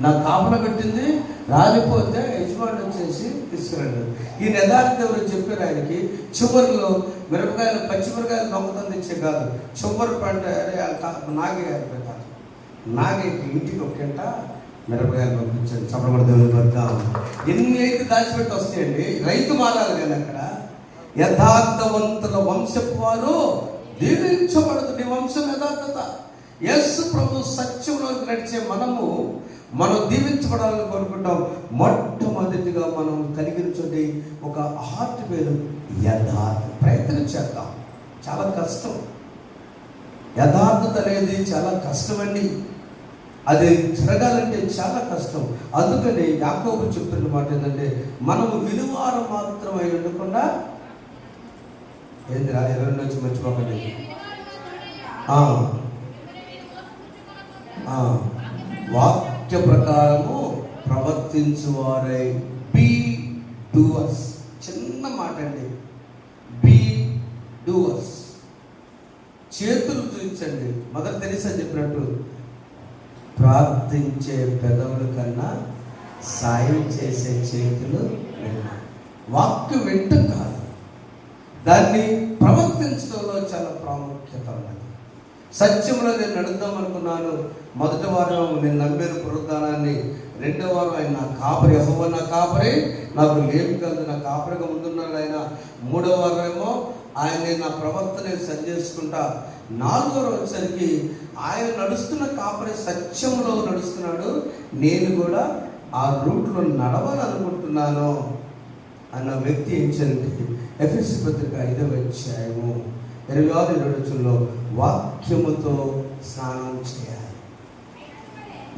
నాకు కాపలా పెట్టింది. రాలిపోతే యజమాని వచ్చేసి తీసుకురండి. ఈ యథార్థ ఎవరు చెప్పారు ఆయనకి. చివరిలో మిరపకాయలు, పచ్చిమిరపకాయలు దొంగతనం తెచ్చే కాదు, చివరి పంట నాగే అయిపోతారు. నాగే ఇంటికి ఒక గంట మిరపకాయలు పంపించండి, చప్పడ దేవుని పడతాం. ఎన్ని అయితే దాచిపెట్టి వస్తాయండి. రైతు మారాలి కానీ అక్కడ యథార్థవంతుల వంశపు వారు దీవించబడదు. నీ వంశం యథార్థత. యేసు ప్రభు సత్యంలోకి నడిచే మనం దీవించబడాలని కోరుకుంటాం. మొట్టమొదటిగా మనం కలిగించండి ఒక హార్ట్ పేరు యథార్థ. ప్రయత్నం చేద్దాం. చాలా కష్టం. యథార్థత అనేది చాలా కష్టమండి. అది జరగాలంటే చాలా కష్టం. అందుకని యాకోబు చెప్తున్న మాట ఏంటంటే, మనము వినువారం మాత్రమై ఉండకుండా ఏందిరా 22 నుంచి మర్చిపోకండి. వాక్య ప్రకారము ప్రవర్తించువారై బీ డూవర్స్. చిన్న మాట అండి, బీ డూవర్స్. చేతులు చూపించండి. మదర్ తెరీసా చెప్పినట్టు, ప్రార్థించే పెదవుల కన్నా సాయం చేసే చేతులు విన్నాయి. వాక్యం వింటం కాదు, దాన్ని ప్రవర్తించడంలో చాలా ప్రాముఖ్యత ఉన్నది. సత్యంలో నేను నడుద్దాం అనుకున్నాను. మొదటి వారం నేను నమ్మిన పునరుద్ధానాన్ని, రెండో వారం ఆయన నా కాపరి, యెహోవా నా కాపరి, నాకు లేమి కలదు, నా కాపరిగా ముందున్నాడు ఆయన. మూడో వారం ఏమో ఆయన నా ప్రవర్తన సరి చేసుకుంటా. 4వ వారం వచ్చేసరికి ఆయన నడుస్తున్న కాపరి సత్యంలో నడుస్తున్నాడు, నేను కూడా ఆ రూట్లో నడవాలనుకుంటున్నాను అన్న వ్యక్తి ఏం చేయాలంటే, ఎఫెసీ పత్రిక 5వ అధ్యాయము 26 వాక్యముతో స్నానం చేయాలి.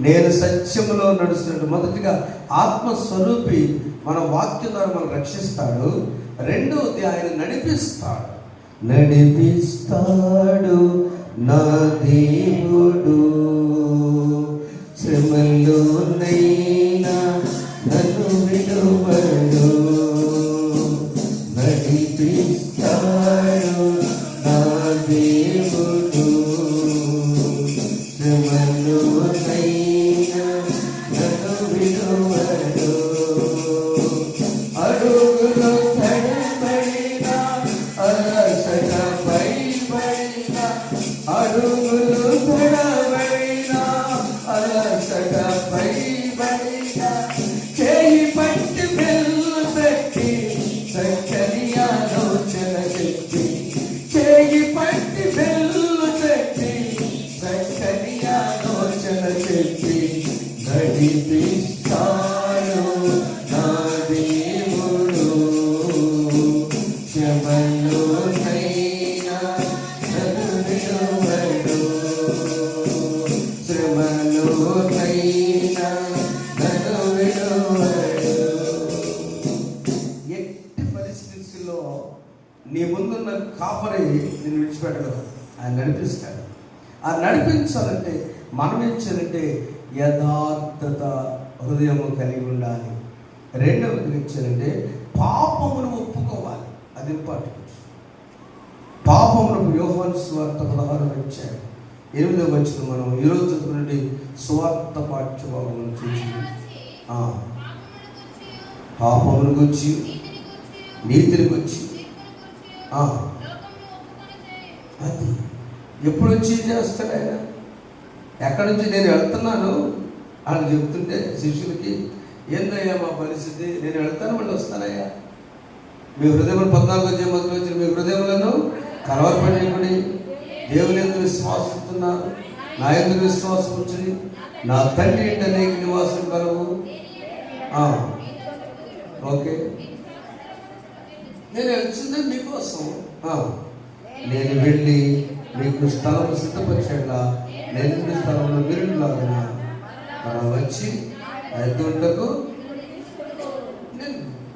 నేను సత్యములో నడుస్తున్నట్టు. మొదటిగా ఆత్మస్వరూపి మన వాక్యం ద్వారా మనం రక్షిస్తాడు. రెండవది ఆయన నడిపిస్తాడు నా దేవుడు. శ్రమలోనైనా నన్ను విడువడు, నడిపిస్తాడు నా దేవుడు. శ్రమలోనైనా నన్ను విడువడు, అడుగులో తడబడినా అలసట భయపడినా, అడుగులు తడబడినా అలసట భయపడినా, చేయి పట్టి బెల్లు పెట్టి చక్కని ఆలోచన చెప్పి, చేయి పట్టి బెల్లు పెట్టి చక్కని ఆలోచన చెప్పి, నడిపిస్తాడు నా దేవుడు. శ్రమలోనైనా నన్ను విడువడు, శ్రమలోనైనా నన్ను విడువడు. ఎట్టి పరిస్థితుల్లో నీ ముందున్న కాపరి నేను విడిచిపెట్టడు, ఆయన నడిపిస్తాడు. ఆ నడిపించాలంటే మనం ఏం చేయాలంటే యథార్థత హృదయము కలిగి ఉండాలి. రెండవది ఇచ్చారంటే పాపమును ఒప్పుకోవాలి. అది ఇంపార్టెంట్. పాపములకు యోహాను సువార్త 16:8 మనం ఈరోజు నుండి సువార్త పాఠ్యభాగం చూసి పాపమును గురించి, నీతిని గురించి, అది ఎప్పుడు వచ్చి చేస్తాడు ఆయన. ఎక్కడి నుంచి నేను వెళ్తున్నాను అని చెప్తుంటే శిష్యులకి, ఏందయ్యా మా పరిస్థితి, నేను వెళ్తాను మళ్ళీ వస్తానయ్యా. మీ హృదయం 14వ అధ్యాయం వచ్చిన మీ హృదయములను కలవరపడేయకుడి, దేవుని యందు విశ్వాసం ఉంటున్నారు, నా యందు విశ్వాసం ఉంచుని, నా తండ్రి ఇంటి అనేక నివాసం కలవు. ఓకే, నేను వచ్చింది మీకోసం. నేను వెళ్ళి మీకు స్థలం సిద్ధపరిచేలా నేను స్థలంలో మీరులాగా మనం వచ్చి ఎద్దుంటకు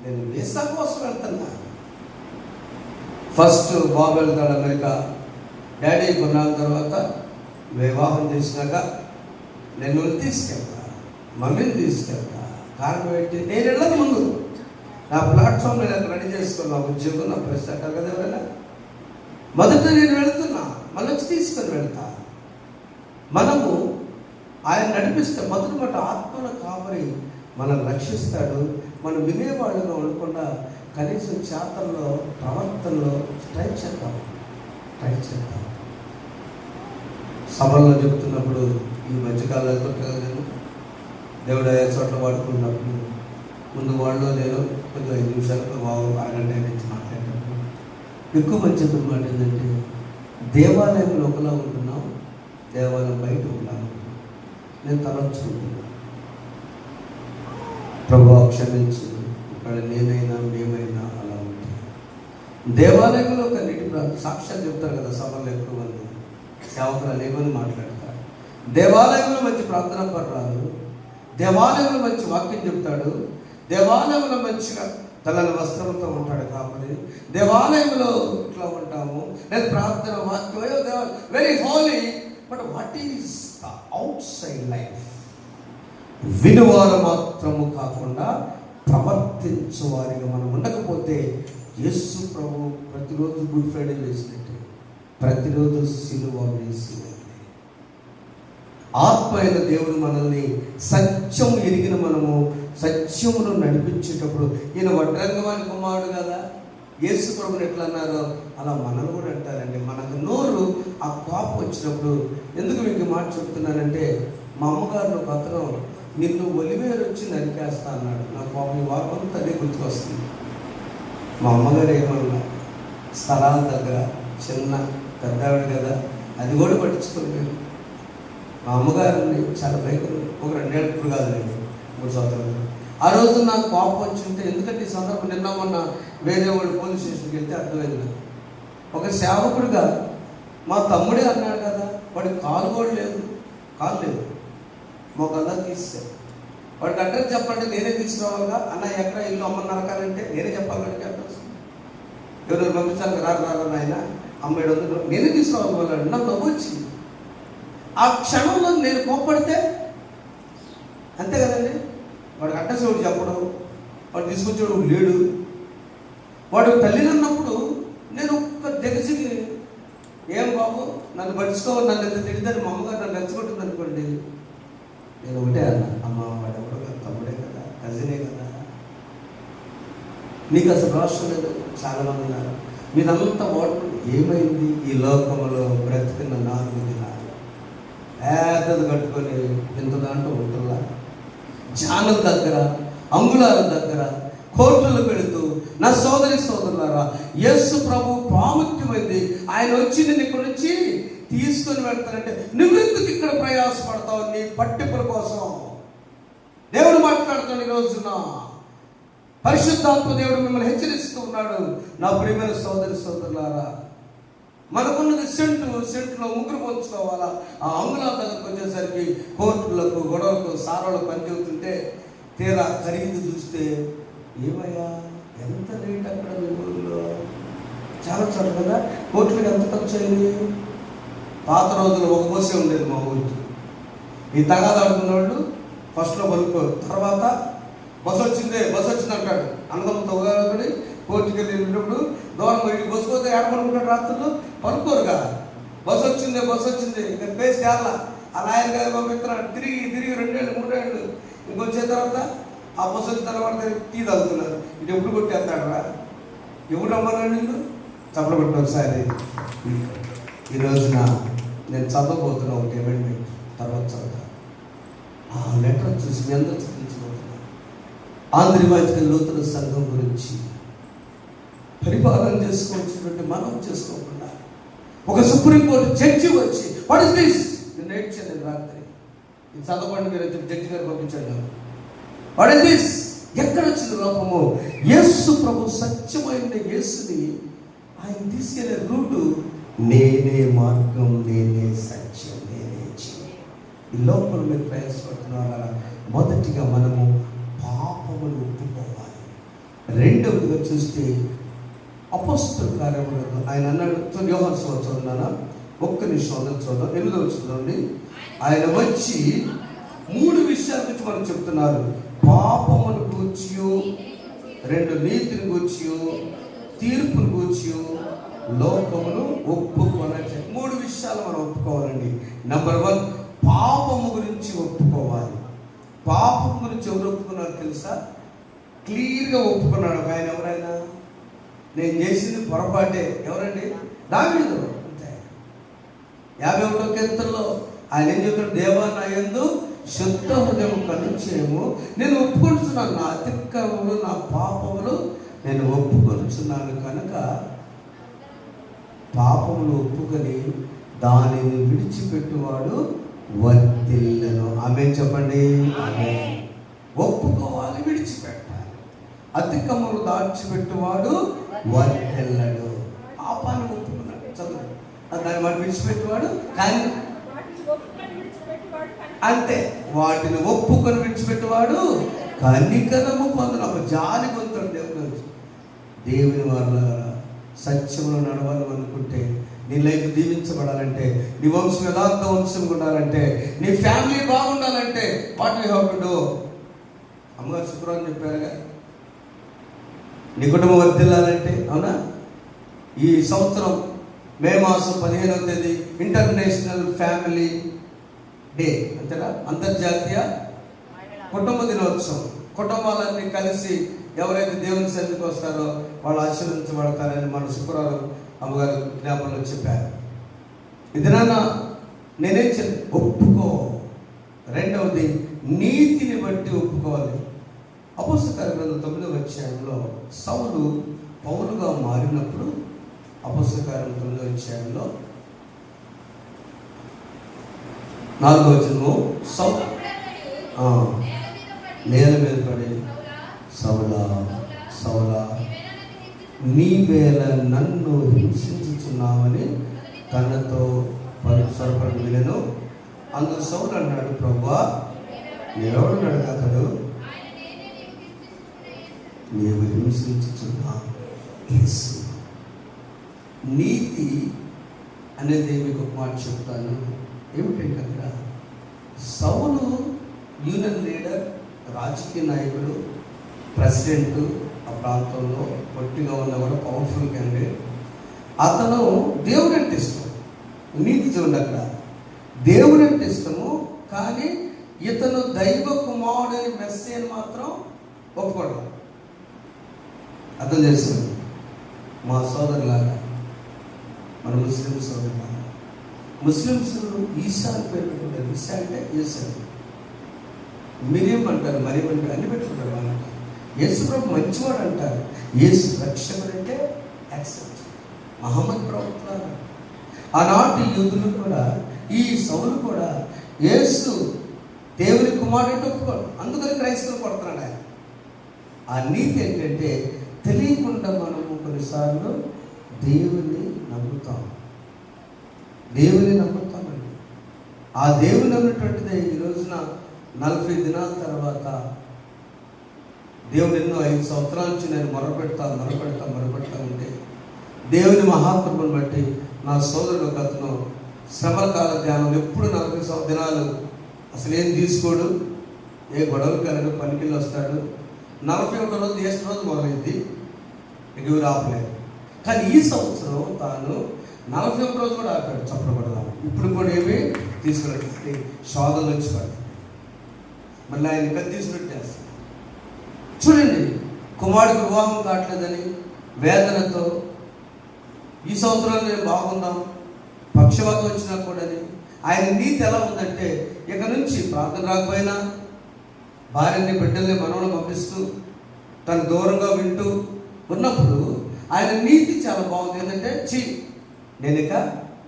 నేను వీసా కోసం వెళ్తున్నా. ఫస్ట్ బాబు వెళ్తాడు అమెరికా. డాడీ కొన్నాళ్ళ తర్వాత వివాహం చేసినాక నేను తీసుకెళ్తా, మమ్మీని తీసుకెళ్తా. కారణం ఏంటి, నేను వెళ్ళక ముందు నా ప్లాట్ఫామ్ నేను రెడీ చేసుకున్నా, ఉద్యోగం నా ప్రెస్ అంటారు కదా ఎవరైనా. మొదట నేను వెళుతున్నా, మళ్ళీ వచ్చి తీసుకొని వెళ్తా. మనము ఆయన నడిపిస్తే మొదటి ఆత్మల కాపరి మనం రక్షిస్తాడు. మనం వినేవాళ్ళుగా ఉండకుండా కనీసం చేతల్లో, ప్రవర్తనలో ట్రై చేద్దాం. సభల్లో చెప్తున్నప్పుడు ఈ మధ్యకాలంలో నేను దేవుడు అయ్యే చోట్ల వాడుకున్నప్పుడు ముందు వాళ్ళు నేను కొంచెం 5 నిమిషాలు అరగంట నుంచి మాట్లాడేటప్పుడు ఎక్కువ మంది చెప్పిన మాట ఏంటంటే, దేవాలయంలో ఒకలా ఉంటున్నాం, దేవాలయం బయట ఒకలా ఉంటున్నాం. నేను తలంచుకుంటున్నాను, ప్రభువా క్షమించు, ఇక్కడ నేనైనా మేమైనా అలా ఉంటాయి. దేవాలయంలో ఒక నీటి సాక్ష్యాలు చెప్తారు కదా, సభలో ఎక్కువ మంది సేవకులు అనేకమంది మాట్లాడతారు. దేవాలయంలో మంచి ప్రార్థనా పర్రాలు, దేవాలయంలో మంచి వాక్యం చెప్తాడు, దేవాలయంలో మంచిగా తలని వస్త్రంతో ఉంటాడు కాబట్టి దేవాలయంలో ఇట్లా ఉంటాము, లేదా ప్రార్థన వాక్యం very holy. But what is the outside life? వినువారు మాత్రము కాకుండా ప్రవర్తించు వారిగా మనం ఉండకపోతే యేసు ప్రభు ప్రతిరోజు గుడ్ ఫ్రైడే వేసినట్టే, ప్రతిరోజు సిలువ వేసినట్టే. ఆత్మ అయిన దేవుడు మనల్ని సత్యం ఎరిగిన మనము సత్యమును నడిపించేటప్పుడు, ఈయన వడ్రంగవాని కుమారుడు కదా, యేసు ప్రభుని ఎట్లా అన్నారో అలా మనల్ని కూడా అంటారండి. మనకు నోరు ఆ కోపం వచ్చినప్పుడు, ఎందుకు మీకు మాట చెప్తున్నానంటే, మా అమ్మగారు ఒక అతను నిన్ను ఒలివేరు వచ్చి నరికేస్తా అన్నాడు. నా కోపం ఈ వారం అంతా అదే గుర్తుకొస్తుంది. మా అమ్మగారు ఏమన్నా స్థలాల దగ్గర చిన్న పెద్దావిడ కదా, అది కూడా పట్టించుకోలేదు. మా అమ్మగారిని చాలా భయపడి ఒక 2 ఏళ్ళు కాదులేండి, 3 సంవత్సరాలు. ఆ రోజు నాకు కోపం వచ్చి ఉంటే, ఎందుకంటే ఈ సందర్భం నిన్న మొన్న వేరే వాడు పోలీస్ స్టేషన్కి వెళ్తే అర్థమైంది. ఒక సేవకుడిగా మా తమ్ముడే అన్నాడు కదా, వాడికి కాలు కూడా లేదు, కాలు లేదు, మొక్కల్లా తీసాడు. వాడికి అడ్రస్ చెప్పండి, నేనే తీసుకురావాలిగా. అన్న ఎక్కడ ఇల్లు అమ్మ నరకాలంటే నేనే చెప్పాలి వాడికి అడ్రస్. ఎవరు పంపించాలి, రారు నాయన అమ్మాయి వద్దు, నేనే తీసుకురావాలి వాళ్ళని. నాకు నవ్వు వచ్చింది. ఆ క్షణంలో నేను కోప్పడితే అంతే కదండి. వాడికి అడ్రస్ ఎవడు చెప్పడం, వాడు తీసుకొచ్చేవాడు లేడు. వాడు తల్లినన్నప్పుడు నేను ఒక్క తెలిసి, ఏం బాబు నన్ను పట్టించుకోవాలి, నన్ను ఎంత తిడితే మా అమ్మగారు నన్ను రెచ్చగొట్టింది అనుకోండి, నేను ఒకటే అన్నా, అమ్మ వాడు ఎవరు కదా, తమ్ముడే కదా, కజినే కదా, నీకు అసలు రాష్ట్రం లేదు. చాలామంది ఉన్నారు, మీరంతా వాడుకుంటే ఏమైంది? ఈ లోకంలో బ్రతికిన 4 దినాలు పేదది కట్టుకొని ఎంత దాంట్లో ఉంటుందా, జ్ఞానం దగ్గర, అంగుళాల దగ్గర కోర్టులు పెడుతూ, నా సోదరి సోదరులారా, యేసు ప్రభు ప్రాముఖ్యమైంది. ఆయన వచ్చి నిన్ను ఇక్కడ నుంచి తీసుకొని వెళ్తానంటే నువ్వెందుకు ఇక్కడ ప్రయాసపడతావు నీ పట్టింపుల కోసం? దేవుడు మాట్లాడుతాడు. ఈ రోజున పరిశుద్ధాత్మ దేవుడు మిమ్మల్ని హెచ్చరిస్తూ ఉన్నాడు. నా ప్రియమైన సోదరి సోదరులారా, మనకున్నది సెంట్లో 3 పంచుకోవాలా. ఆ అంగుళాల దగ్గరకు వచ్చేసరికి కోర్టులకు, గొడవలకు, సారాలకు పని చెబుతుంటే తీరా ఖరీదు చూస్తే, ఏమయ్యా ఎంత రేట్ అక్కడ మీ ఊళ్ళో? చాలా చోట్ల కదా కోర్టులకు ఎంత ఖర్చు అయింది? పాత రోజుల్లో ఒక బస్సే ఉండేది మా ఊరికి. ఈ తగాదాడుకున్న వాళ్ళు ఫస్ట్లో పలుకోరు, తర్వాత బస్సు వచ్చింది అంటాడు. అన్నదమ్ముతో ఉదాహరణ కోర్టుకి వెళ్ళినప్పుడు దూరం ఇంటికి బస్సు పోతే ఏడపడుకుంటాడు, రాత్రులు పలుకోరుగా. బస్సు వచ్చింది ఇంకా పేసి తేరలా. ఆ లాయర్ గారు పంపిస్తున్నాడు, తిరిగి 2 ఏళ్ళు 3 ఏళ్ళు ఇంకొచ్చే తర్వాత ఆ బస్సు వచ్చిన తర్వాత టీ తాగుతున్నారు. ఇటు ఎప్పుడు కొట్టేస్తాడు రా, ఎప్పుడు రమ్మన్నాడు నిన్ను? చప్పలు కొట్టిన ఒకసారి. ఈ రోజున నేను చదవబోతున్నా ఒకటి అమెండ్మెంట్, తర్వాత చదువుతాను. ఆ లెటర్ చూసి మీ అందరూ చదివించబోతున్నాను. ఆంధ్రవాజిక నూతన సంఘం గురించి పరిపాలన చేసుకోవాల్సినటువంటి మనం చేసుకోకుండా ఒక సుప్రీంకోర్టు జడ్జి వచ్చి, వాట్ ఇస్ దిస్? నేను ఏడ్చాను రాత్రి. ఇది చదవండి మీరు జడ్జి గారు పంపించాడు. What is this? ఎక్కడ వచ్చింది లోపము? యేసు ప్రభు సత్యమైన యేసుని ఆయన తీసుకెళ్లే రూటు, నేనే మార్గం, నేనే సత్యం, నేనే జీవం. ఈ లోపల మీరు ప్రయాసపడుతున్నారా? మొదటిగా మనము పాపమును ఒప్పుకోవాలి. రెండవదిగా చూస్తే అపోస్తల కార్యములను ఆయన అన్నాడు. యోహాను సువార్త చదువునా, 1 నిమిషం అందరూ చూద్దాం. 8వ వచనంలోని ఆయన వచ్చి 3 విషయాల గురించి మనకు చెప్తున్నారు. పాపమును గూర్చి, 2 నీతిని గూర్చి, తీర్పును గూర్చి, లోకమును ఒప్పుకోవాలి. 3 విషయాలు మనం ఒప్పుకోవాలండి. నెంబర్ 1, పాపము గురించి ఒప్పుకోవాలి. పాపం గురించి ఎవరు ఒప్పుకున్నారు తెలుసా? క్లియర్గా ఒప్పుకున్నాడు ఆయన. ఎవరైనా నేను చేసింది పొరపాటే. ఎవరండి? దావీదు. అంతే. 51వ కీర్తనలో ఆయన ఏం చెప్తాడు? దేవా నా యందు శుద్ధ హృదయం కలుచేమో. నేను ఒప్పుకొనుచున్నాను, నా అతిక్రమములు నా పాపములు నేను ఒప్పుకొనుచున్నాను కనుక పాపములు ఒప్పుకొని దానిని విడిచిపెట్టువాడు వర్ధిల్లును. ఆమేన్ చెప్పండి. ఒప్పుకోవాలి, విడిచిపెట్టాలి. అతిక్రమములు దాచిపెట్టువాడు వర్ధిల్లడు. పాపాన్ని ఒప్పుకున్నాడు, చదువు దాన్ని వాడు విడిచిపెట్టువాడు కానీ అంతే. వాటిని ఒప్పుకొని విడిచిపెట్టువాడు కనికరము పొందును. ఒక జాలి పొందుతాడు దేవుని. దేవుని వాళ్ళ సత్యంలో నడవాలి అనుకుంటే, నీ లైఫ్ దీవించబడాలంటే, నీ వంశం యథార్థ వంశం ఉండాలంటే, నీ ఫ్యామిలీ బాగుండాలంటే what you have to do. అమ్మగారు శుక్రవారం చెప్పారుగా, నీ కుటుంబం వర్ధిల్లాలంటే. అవునా? ఈ సంవత్సరం మే మాసం 15వ తేదీ ఇంటర్నేషనల్ ఫ్యామిలీ డే, అంతేనా? అంతర్జాతీయ కుటుంబ దినోత్సవం. కుటుంబాలన్నీ కలిసి ఎవరైతే దేవుని సన్నిధికి వస్తారో వాళ్ళు ఆశీర్వదించబడతారని మన శుక్రవారం అమ్మగారు జ్ఞాపకంలో చెప్పారు. ఇది నాన్న నేనేం ఒప్పుకో. రెండవది నీతిని బట్టి ఒప్పుకోవాలి. అపోస్తల కార్యములు 9వ అధ్యాయంలో సౌలు పౌలుగా మారినప్పుడు, అపోస్తల కార్యములు 9వ అధ్యాయంలో 4వ వచనము, సౌలు నేల మీద పడి సౌలా సౌలా నీవేళ నన్ను హింసించుచున్నావని తనతో స్వరపడి వినెను. అందుకు సౌలు అన్నాడు, ప్రభువా నీవెవడున్నాడు అతడు? నీవు హింసించుచున్నా యేసు. నీతి అనేది మీకు ఒక మాట చెప్తాను. ఏమిటంటే అక్కడ సౌలు యూనియన్ లీడర్, రాజకీయ నాయకుడు, ప్రెసిడెంట్, ఆ ప్రాంతంలో పొట్టిగా ఉన్న కూడా పవర్ఫుల్ క్యాండిడేట్. అతను దేవుడు అంటే ఇష్టం. నీతి చూడండి, అక్కడ దేవుడు అంటే ఇష్టము, కానీ ఇతను దైవ కుమారుడని మెస్సేని మాత్రం ఒప్పుకోవడం. అర్థం చేస్తుంది. మా సోదరులాగా, మన ముస్లిం సోదరులాగా, ముస్లిమ్స్ ఈసా అని పేరు పెట్టుకుంటారు. ఈసా అంటే యేసు, మిరియం అంటారు, మరియం అంటారు, అన్ని పెట్టుకుంటారు. వాళ్ళంట యేసు ప్రభు మంచివాడు అంటారు. యేసు రక్షకుడు అంటే యాక్సెప్ట్. మహమ్మద్ ప్రవక్త. ఆనాటి యూదులు కూడా, ఈ సౌలు కూడా యేసు దేవుని కుమారుడు అంటే ఒప్పుకోడు. అందుకని క్రైస్తవులు కొడుతున్నాడు ఆయన. ఆ నీతి ఏంటంటే తెలియకుండా మనము కొన్నిసార్లు దేవుని నమ్ముతాం. దేవుని నమ్ముతామండి. ఆ దేవుని అన్నటువంటిదే ఈ రోజున 40 దినాల తర్వాత దేవుడు ఎన్నో 5 సంవత్సరాల నుంచి నేను మొరపెడతా ఉంటే దేవుని మహాకృపను బట్టి నా సోదరుడు ఒక అతను శ్రమల కాల ధ్యానం ఎప్పుడు 40 దినాలు అసలు ఏం తీసుకోడు, ఏ గొడవలు కలడు, పనికిళ్ళు వస్తాడు. 41వ రోజు ఏసు రోజు మొదలైంది, ఇక ఎవరు ఆపలేదు. కానీ ఈ సంవత్సరం తాను 41వ రోజు కూడా ఆపాడు. చప్పడబడదాం. ఇప్పుడు కూడా ఏమి తీసుకున్నట్టు శోధన వచ్చి పడి మళ్ళీ ఆయన ఇంకా తీసుకున్నట్టు చేస్తాడు. చూడండి, కుమారుడికి వివాహం కావట్లేదని వేదనతో ఈ సంవత్సరాలు నేను బాగుందాం, పక్షవాతం వచ్చినా కూడా ఆయన నీతి ఎలా ఉందంటే, ఇక నుంచి ప్రార్థన రాకపోయినా భార్యని బిడ్డల్ని మనవలు పంపిస్తూ తను దూరంగా వింటూ ఉన్నప్పుడు ఆయన నీతి చాలా బాగుంది. ఏంటంటే నేను ఇక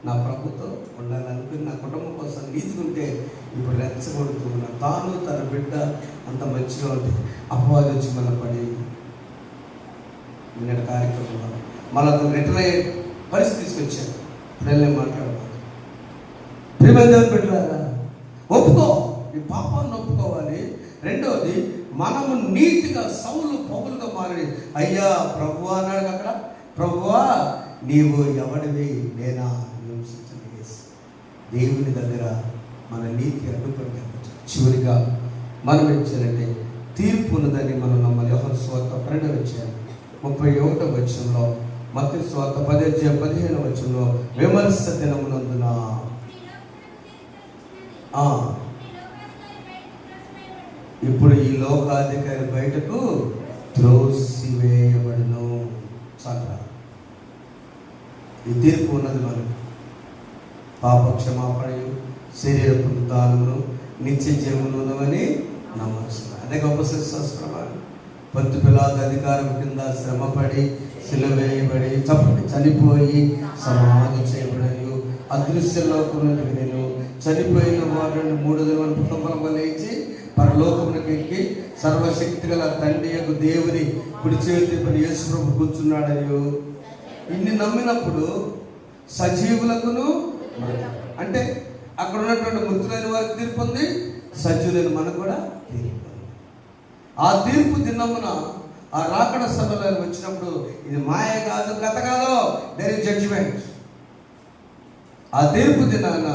నా ప్రభుత్వం ఉండాలనుకుని నా కుటుంబం కోసం నీతి ఉంటే ఇప్పుడు రెచ్చగొడుతూ ఉన్నా. తాను తన బిడ్డ అంత మంచిగా ఉంటుంది. అపవాది వచ్చి మన పడి నిన్నటి కార్యక్రమంలో మళ్ళీ అతను రిటర్న్ అయ్యే పరిస్థితి తీసుకొచ్చాను. పిల్లల్ని మాట్లాడతాను. ప్రియమైన బిడ్డలారా, ఒప్పుకో, ఈ పాపాన్ని ఒప్పుకోవాలి. రెండవది, మనము నీతిగా సౌలు పౌలుగా మారి, అయ్యా ప్రభువా అన్నాడు అక్కడ. ప్రభువా నీవు ఎవడివి, నేనా నివసించని దేవుని దగ్గర మన నీతి అడ్డుపడి. చివరిగా మనం ఏం చేయాలంటే తీర్పు ఉన్నదని మనం నమ్మాలి. యోహాను సువార్త 12వ అధ్యాయం 31వ వచనంలో, మత్తయి సువార్త 10వ అధ్యాయం 15వ వచనంలో, విమర్శ దినమునందున ఇప్పుడు ఈ లోకాధికారి బయటకు త్రోసివేయబడును. చాలా ఈ తీర్పు ఉన్నది మనకు. పాప క్షమాపణయు, శరీర పునరుద్ధానమును, నిత్య జీవనం ఉన్నవని నమ్మవలసిన అదే గొప్ప విశ్వాసప్రమాణం. పొద్దు పిలాతు అధికారం కింద శ్రమపడి సిలువేయబడి చనిపోయి సమాధి చేయబడని అదృశ్య లోకమునకు నేను చనిపోయిన వారిని 3 దినముల కుటుంబం లేచి పరలోకమునకు ఎక్కి సర్వశక్తి గల తండ్రి యొక్క దేవుని కుడి చేతి పని యేసు ప్రభు కూర్చున్నాడని ఇన్ని నమ్మినప్పుడు సజీవులకును అంటే అక్కడ ఉన్నటువంటి మృతులైన వారికి తీర్పు ఉంది, సజీవులైన మనకు కూడా తీర్పు. ఆ తీర్పు దినమున ఆ రాకడ సభలో వచ్చినప్పుడు ఇది మాయ కాదు, కథ కాదు, దేర్ ఇస్ జడ్జిమెంట్. ఆ తీర్పు దినాన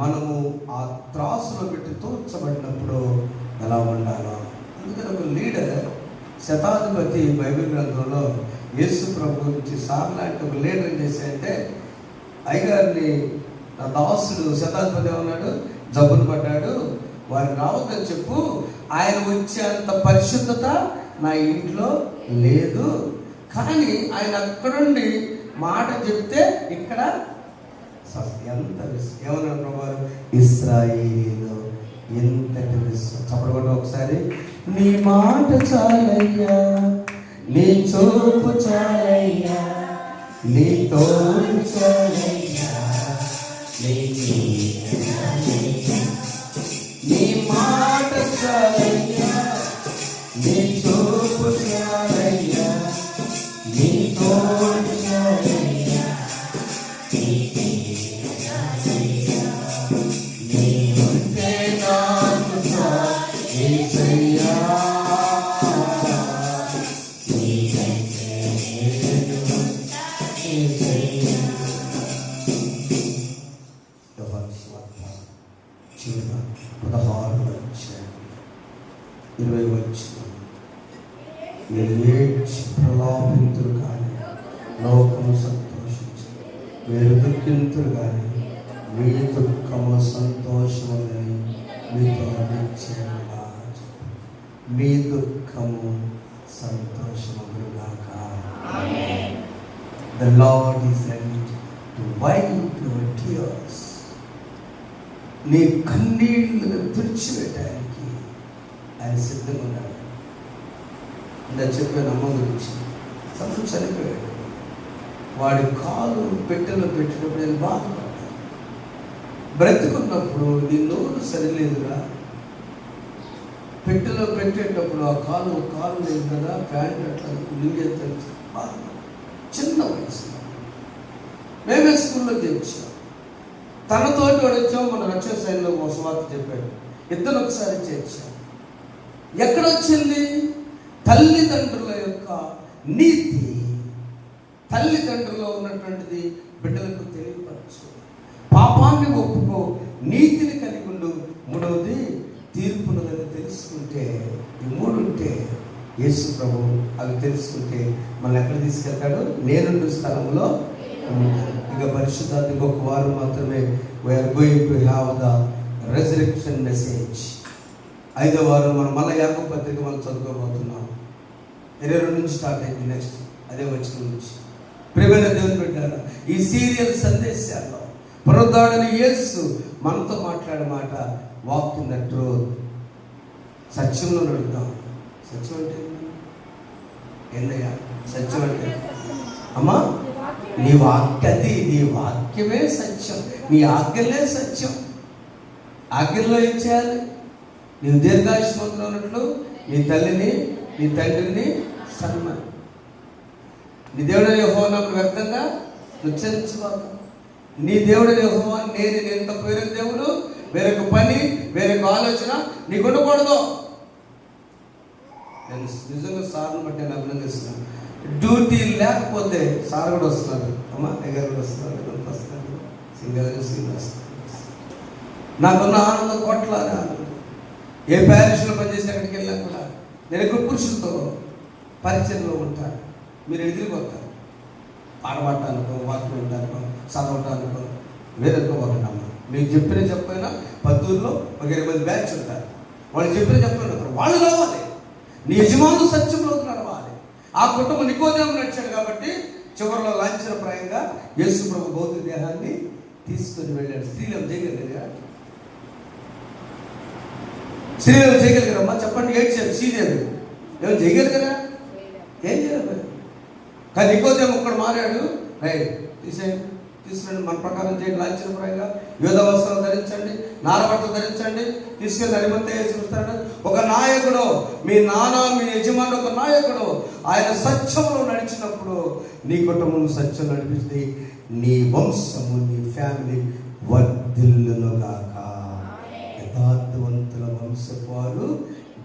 మనము ఆ త్రాసులో పెట్టి తోర్చబడినప్పుడు ఎలా ఉండాలో. అందుకని ఒక లీడర్ శతాధిపతి బైబిల్ గ్రంథంలో యేసు ప్రభు గురించి సార్ లాంటి ఒక లీడర్ ఏం చేశాడంటే, అయ్యగారిని నా దాసుడు శతాధిపతి ఏమన్నాడు, జబ్బును పడ్డాడు, వారిని రావద్దని చెప్పు, ఆయన వచ్చేంత పరిశుద్ధత నా ఇంట్లో లేదు, కానీ ఆయన అక్కడుండి మాట చెప్తే ఇక్కడ ఎంత ఏమన్నాడు ప్రభు, ఇశ్రాయేలీలో ఎంతటి విశ్వాసం. చెప్పడం ఒకసారి, నీ మాట చాలయ్యా, నీ చూపు చాలయ్యా, నీ తోడు చాలయ్యా, నీ మాట చాలయ్యా, నీ చూపు చాలయ్యా, నీ తోడు చాలయ్యా, నీవుంటే నాకు యేసయ్యా, మీరు ఏడ్చి ప్రలాపింతులు కానీ లోకము సంతోషించి, మీరు దుఃఖింతులు కానీ మీ దుఃఖము సంతోషములని మీతో నిశ్చయముగా, మీ దుఃఖము సంతోషముగాక. The Lord is ready to wipe your tears. నీ కన్నీళ్లను తుడిచిపెట్టడానికి ఆయన సిద్ధంగా ఉన్నాడు. ఇందా చెప్పిన అమ్మ గురించి తను చనిపోయాడు, వాడి కాలు పెట్టెలో పెట్టినప్పుడు నేను బాధపడ్డాను. బ్రతుకున్నప్పుడు నీ నోరు సరిలేదురా, పెట్టెలో పెట్టేటప్పుడు ఆ కాలు లేదు కదా, ప్యాంట్ అట్లా నింగేత బాధపడ్డా. చిన్న వయసు మేమే స్కూల్లో చేర్చాం, తనతోటి వాడు వచ్చాము, మన రక్షణ శైలిలో సువార్త చెప్పాడు, ఇద్దరు ఒకసారి చేర్చాం. ఎక్కడొచ్చింది? తల్లిదండ్రుల యొక్క నీతి, తల్లిదండ్రుల్లో ఉన్నటువంటిది బిడ్డలకు తెలియపరచు, పాపాన్ని ఒప్పుకో, నీతిని కలిగి ఉండు, మూడవది తీర్పున్నదని తెలుసుకుంటే, ఈ మూడు ఉంటే యేసు ప్రభు అవి తెలుసుకుంటే మనల్ని ఎక్కడ తీసుకెళ్తాడు? నేనుండు స్థలంలో. ఇక పరిశుద్ధాత్మ ఇంకొక వారం మాత్రమే we are going to have the resurrection message. 5వ వారం మనం మళ్ళీ యాకోబు పత్రిక మనం చదువుకోబోతున్నాం. 22 నుంచి స్టార్ట్ అయింది, నెక్స్ట్ అదే వచ్చిన నుంచి. ప్రియమైన దేవుని బిడ్డలారా, ఈ సీరియల్ సందేశాల్లో పునరుద్ధానుడైన యేసు మనతో మాట్లాడే మాట వాక్ ఇన్ ద ట్రూత్. సత్యంలో నడుద్దాం. సత్యం అంటే ఏందయ్యా? సత్యం అంటే అమ్మా నీ వాక్యది, నీ వాక్యమే సత్యం, నీ ఆజ్ఞలే సత్యం. ఆజ్ఞల్లో ఏం చేయాలి? నీవు దీర్ఘాయుష్మంతులు ఉన్నట్లు నీ తల్లిని నీ తండ్రిని సన్మానం. నీ దేవుడైన యెహోవా నామమున వ్యర్థంగా ఉచ్చరించబాకు. నీ దేవుడైన యెహోవా నేను తప్ప వేరే దేవుడు, వేరొక పని, వేరొక ఆలోచన నీకు ఉండకూడదు. నేను నిజంగా సార్ని బట్టి నేను అభినందిస్తున్నాను. డ్యూటీ లేకపోతే సార్ కూడా వస్తున్నారు, అమ్మ దగ్గర కూడా వస్తున్నారు, వస్తారు సింగల్ వస్తారు. నాకున్న ఆనందం కొట్లాగా. ఏ ప్యారిష్లో పనిచేసి అక్కడికి వెళ్ళా కూడా నేను ఎక్కువ పురుషులతో పరిచయంలో ఉంటాను. మీరు ఎదిరిపోతారు, పాడబట్టాలనుకో, వాక్యం ఉంటానుకో, చదవటానికో, వేరొక ఒకటమ్మా. మీకు చెప్పినా పద్దూరులో ఒక 20 మంది బ్యాచ్ ఉంటారు. వాళ్ళు చెప్పిన వాళ్ళు రావాలి. నీ యజమాను సత్యంలోకి నడవాలి. ఆ కుటుంబం నికోదేము నడిచాడు కాబట్టి చివరిలో లాంఛనప్రాయంగా యేసు ప్రభు భౌతిక దేహాన్ని తీసుకొని వెళ్ళాడు. స్త్రీలు చేయగలిగా శ్రీదేవి చేయగలిగారమ్మా? చెప్పండి. ఏడ్చారు శ్రీదేవి. ఏమైనా చేయగలిగారా? ఏం చేయలేదు. కానీ నికోదేము ఒక్కడు మారాడు. రైట్, తీసుకురండి, మన ప్రకారం చేయండి, లాంఛనప్రాయంగా యోధ వస్త్రాలు ధరించండి, నారబట్టలు ధరించండి, తీసుకెళ్ళి అడిమంతే చూస్తాడు. ఒక నాయకుడు, మీ నాన్న మీ యజమానుడు ఒక నాయకుడు, ఆయన సత్యంలో నడిచినప్పుడు నీ కుటుంబం సత్యం నడిపిస్తే నీ వంశము, నీ ఫ్యామిలీ వర్ధిల్లునుగాక. యథార్థవంతుల వంశపు వారు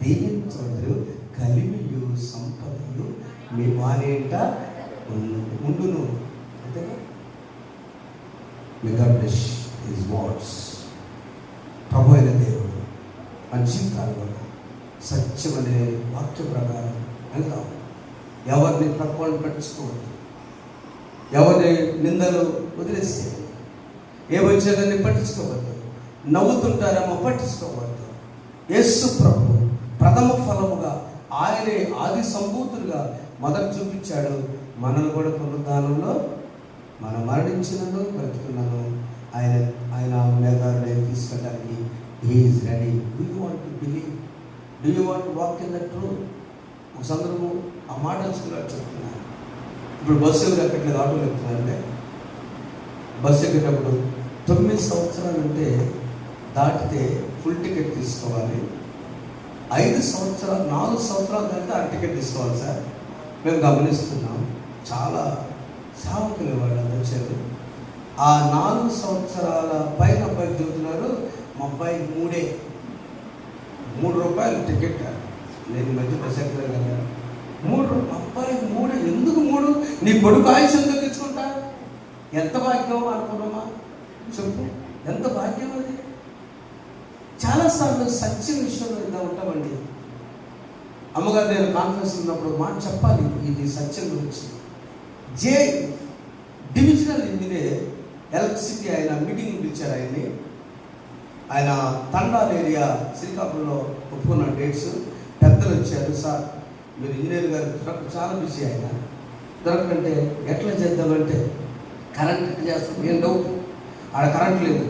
దీవించరు, కలిమియు సంపదయు మీ వారేంట ఉండును. అంతేగా? God bless his words. ప్రభు అయిన దేవుడు మన జీవితాల్లో సత్యం అనే వాక్య ప్రకారం వెళ్తాం. ఎవరిని తక్కువని పట్టించుకోవద్దు, ఎవరిని నిందలు వదిలేసేయద్దు, ఏమొచ్చేదాన్ని పట్టించుకోవద్దు, నవ్వుతుంటారేమో పట్టించుకోవద్దు. యేసు ప్రభు ప్రథమ ఫలముగా ఆయనే ఆది సంభూతులుగా మొదట చూపించాడు. మనల్ని కూడా పునరుద్ధానంలో మనం మరణించినను బ్రతుకున్నాను ఆయన మేఘారుడే తీసుకెళ్ళడానికి he is ready. Do you want to believe? Do you want to walk in the truth? ఒక సందర్భం ఆ మాట చెప్తున్నారు. ఇప్పుడు బస్సు ఎవరు ఎక్కట్లేదు, ఆటోలు ఎక్కుతున్నారంటే బస్సు ఎక్కేటప్పుడు 9 సంవత్సరాలు ఉంటే దాటితే ఫుల్ టికెట్ తీసుకోవాలి. 5 సంవత్సరాలు 4 సంవత్సరాలు దాటితే ఆ టికెట్ తీసుకోవాలి సార్. మేము గమనిస్తున్నాం, చాలా సేవకులు వాళ్ళు వచ్చారు. ఆ 4 సంవత్సరాల పైన అబ్బాయి చెబుతున్నారు, మా అబ్బాయి 3 రూపాయలు టికెట్. నేను మధ్య ప్రసక్తి కదా, 3 అబ్బాయి 3. ఎందుకు 3? నీ కొడుకు ఆయుష్ ఎందుకు తెచ్చుకుంటా? ఎంత భాగ్యం అనుకున్నామా? చెప్పు, ఎంత భాగ్యం అది. చాలాసార్లు సత్యం విషయంలో ఇలా ఉంటామండి. అమ్మగారు నేను కాన్ఫరెన్స్ ఉన్నప్పుడు మాట చెప్పాలి ఇది సత్యం గురించి. డివిజనల్ ఇంజనీర్ ఎలక్ట్రిసిటీ ఆయన మీటింగ్ పిలిచారు. ఆయన తండాల ఏరియా శ్రీకాకుళంలో ఒప్పుకున్న డేట్స్. పెద్దలు వచ్చారు, సార్ మీరు ఇంజనీర్ గారు చాలా బిజీ, ఆయన దొరకంటే ఎట్లా చేద్దామంటే కరెంట్ చేస్తాం. ఏం డౌట్, ఆడ కరెంట్ లేదు,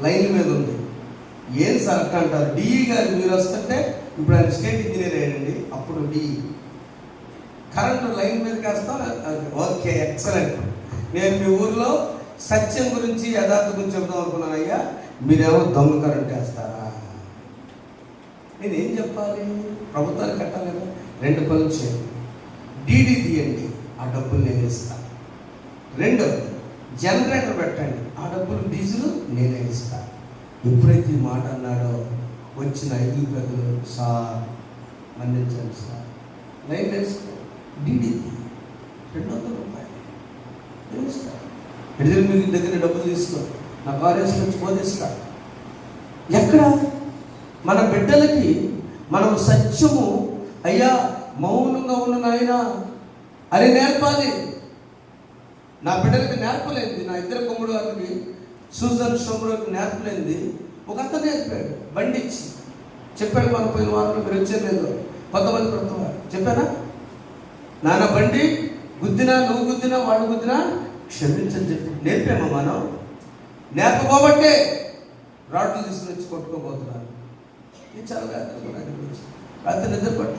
లైన్ మీద ఉంది. ఏం సార్ అట్లా అంటారు? డిఈ గారు మీరు వస్తుంటే, ఇప్పుడు ఆయన స్టేట్ ఇంజనీర్ అయ్యండి, అప్పుడు డిఈ కరెంటు లైన్ మీదకి వేస్తాం. Okay, excellent. నేను మీ ఊర్లో సత్యం గురించి యథార్థ గురించి చెప్దాం అనుకున్నాను. అయ్యా మీరేమో దొంగ కరెంట్ వేస్తారా? నేనేం చెప్పాలి? ప్రభుత్వానికి కట్టాలి కదా. 2 పనులు చేయండి. డీడీ తీయండి, ఆ డబ్బులు నేను ఇస్తాను. 2 జనరేటర్ పెట్టండి, ఆ డబ్బులు డీజిల్ నేనే ఇస్తాను. ఎప్పుడైతే ఈ మాట అన్నాడో వచ్చిన 5 పెద్దలు, సార్ మన్నించండి సార్, లైన్ వేసుకో, డీడీ 200 రూపాయలు ఇస్తా. ఎడితే మీ దగ్గర డబ్బులు తీసుకో, నా కారు వేసుకొచ్చి బోధిస్తా. ఎక్కడ మన బిడ్డలకి మనం సత్యము, అయ్యా మౌనంగా ఉన్న నాయన అని నేర్పాలి. నా బిడ్డలకి నేర్పలేంది. నా 2 కొమ్ముడు వారికి సూజన్ షోములకు నేర్పలేంది ఒక అతను నేర్పాడు. బండి ఇచ్చి చెప్పాడు. మనం పోయిన వారంలో మీరు వచ్చారు లేదు, కొంతమంది కొత్తవారు చెప్పానా, నాన్న బండి గుద్దినా, నువ్వు గుద్దినా, వాడు గుద్దినా క్షమించని చెప్పి నేర్పామా? మనం నేర్పబోబట్టే రాడ్లు తీసుకుని వచ్చి కొట్టుకోబోతున్నారు. ఇది చాలా రాత్రి నిద్ర పట్ల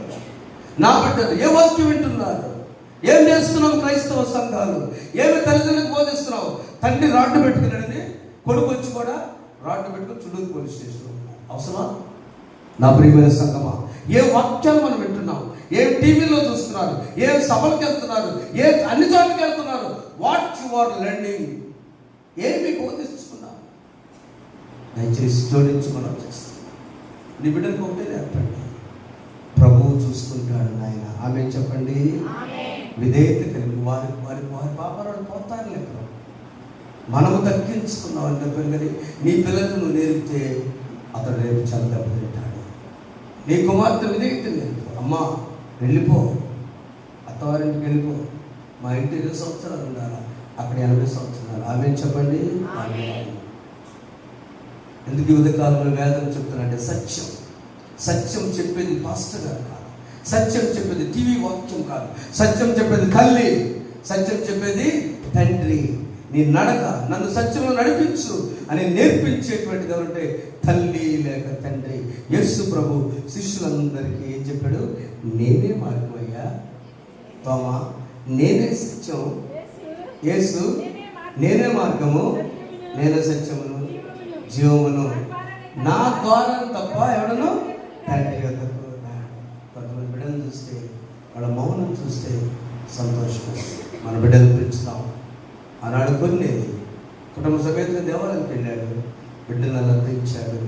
నా బిడ్డలు ఏ వాక్యం వింటున్నారు? ఏం చేస్తున్నావు? క్రైస్తవ సంఘాలు ఏమి తల్లిదండ్రులకు బోధిస్తున్నావు? తండ్రి రాడ్డు పెట్టుకున్నాడని కొడుకు వచ్చి కూడా రాడ్డు పెట్టుకుని చుడూరు పోలీస్ స్టేషన్. అవసరమా? నా ప్రియమైన సంఘమా, ఏ వాక్యాలు మనం వింటున్నాం? ఏం టీవీలో చూస్తున్నారు? ఏం సభలకు వెళ్తున్నారు? ఏ అన్ని చోట్లకి వెళ్తున్నారు? What you are learning? ఏమి బోధిస్తున్నారు? దయచేసి జోడించి మనం చేస్తాం. నీ బిడ్డలకు ఒకటే నేర్పండి, ప్రభువు చూసుకుంటాడు నాయన. ఆమె చెప్పండి. విధేయత కలిగి వారి వారి వారి పాపాలను పోతారు లేక మనము తగ్గించుకున్నాం అంటే పిల్లలు. నీ పిల్లలకు నువ్వు నేర్పితే అతడు రేపు చాలా దెబ్బతింటాడు. నీ కుమార్తె విధేయత నేర్పు. అమ్మా వెళ్ళిపో, అత్తవారింటికి వెళ్ళిపో. మా ఇంటి 20 సంవత్సరాలు ఉండాలా, అక్కడ 80 సంవత్సరాలు. ఆమె చెప్పండి. ఎందుకు యువత కాలంలో వేదన చెప్తానంటే సత్యం. సత్యం చెప్పేది పాస్టర్ గారు కాదు, సత్యం చెప్పేది టీవీ వాక్యం కాదు, సత్యం చెప్పేది తల్లి, సత్యం చెప్పేది తండ్రి. నీ నడక నన్ను సత్యంలో నడిపించు అని నేర్పించేటువంటిది ఎవరంటే తల్లి లేక తండ్రి. యేసు ప్రభు శిష్యులందరికీ ఏం చెప్పాడు? నేనే మార్గం అయ్యా తోమా, నేనే సత్యం. యేసు నేనే మార్గము, నేనే సత్యమును, జీవమును, నా ద్వారా తప్ప ఎవడను తండ్రి వద్దకు. కొంతమంది బిడ్డలు చూస్తే వాళ్ళ మౌనం చూస్తే సంతోషం. మన బిడ్డలు పెంచుతాం. ఆనాడు కొన్ని కుటుంబ సమేతంగా దేవాలయానికి వెళ్ళాడు, బిడ్డలను అందించాడు,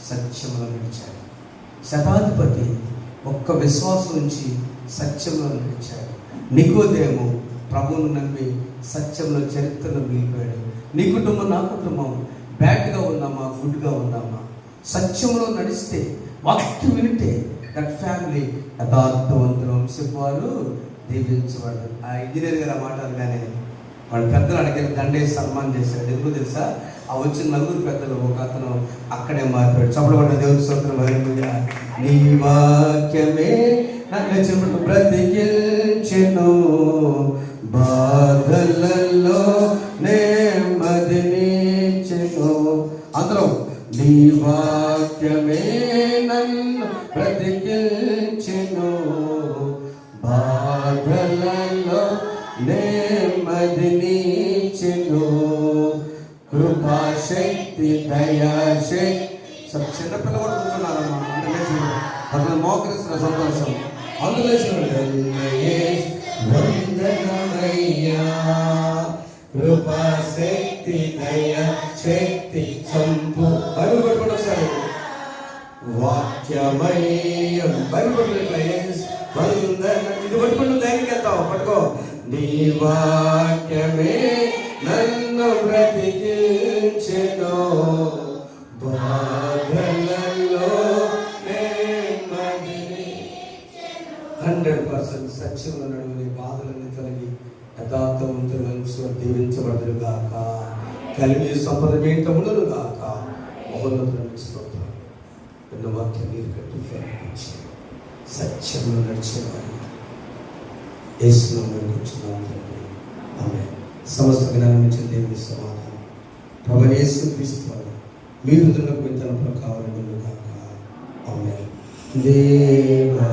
సత్యంలో నడిచాడు. శతాధిపతి ఒక్క విశ్వాసం నుంచి సత్యంలో నడిచాడు. నికోదేము ప్రభువును నమ్మి సత్యంలో చరిత్రలో మిగిలిపోయాడు. నీ కుటుంబం నా కుటుంబం బ్యాడ్గా ఉందామా గుడ్గా ఉందామా, సత్యంలో నడిస్తే వాక్యం వింటే దట్ ఫ్యామిలీ యథార్థవంతుల వంశపు వారు దీవించబడ్డారు. ఆ ఇంజనీర్ గారు ఆ మాట అనగానే వాళ్ళు పెద్దలు అడిగారు, దండేసి సన్మానం చేశారు. ఎందుకు తెలుసా? ఆ వచ్చిన నలుగురు పెద్దలు ఒక అతను అక్కడే మారిపోయాడు. చప్పలపడ్డ దేవుని స్తోత్రం. నీ వాక్యమే నన్ను బ్రతికించెను, బాధలలో నెమ్మదినిచ్చెను. అందరం నీ వాక్యమే నన్ను బ్రతికించెను, బాధలలో నెమ్మదినిచ్చెను, కృపాశక్తి దయాశక్తి. చిన్నపిల్ల కూడా కూర్చున్నారమ్మా, అందులో మోకరిస్తున్న సంతోషం. అందులో వందనమయ్యా, కృపాశక్తి దయాశక్తి సంపు. బైబిల్ పట్టుకోండి ఒకసారి. వాక్యమయ్యం బైబిల్ పట్టుకుంటే ఇది పట్టుకుంటూ ధైర్యం వెళ్తావు. పట్టుకో. నీ వాక్యమే నన్ను బ్రతికించెను, బాధలలో 100% సత్యంలో నడువుని బాధలన్నీ తొలగి యథార్థవంతులు దీవించబడదురు గాక. కలిగి సంపద మీటములను గాక. మహోన్నతులను స్తోత్రం. ఎన్న వాక్యం నీరు కట్టి సత్యంలో నడిచేవారు యేసునామములో కూర్చున్నాం తండ్రి. ఆమేన్. సమస్త జ్ఞానం ఇచ్చిన దేవుని సమాధానం ప్రభువైన యేసు క్రీస్తు మీ హృదయంలో తన ప్రకారం గాక. ఆమేన్. దేవా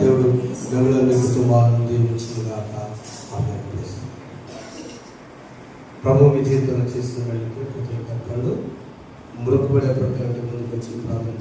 దేవుడు గనులని కుటుంబాలను దీవించుగాక. ఆమేన్. ప్రభు మీ జీవితంలో చేసిన వాళ్ళకి ప్రతి ఒక్కరు మృక్కుబడే ప్రకారం ముందుకు వచ్చి ప్రార్థన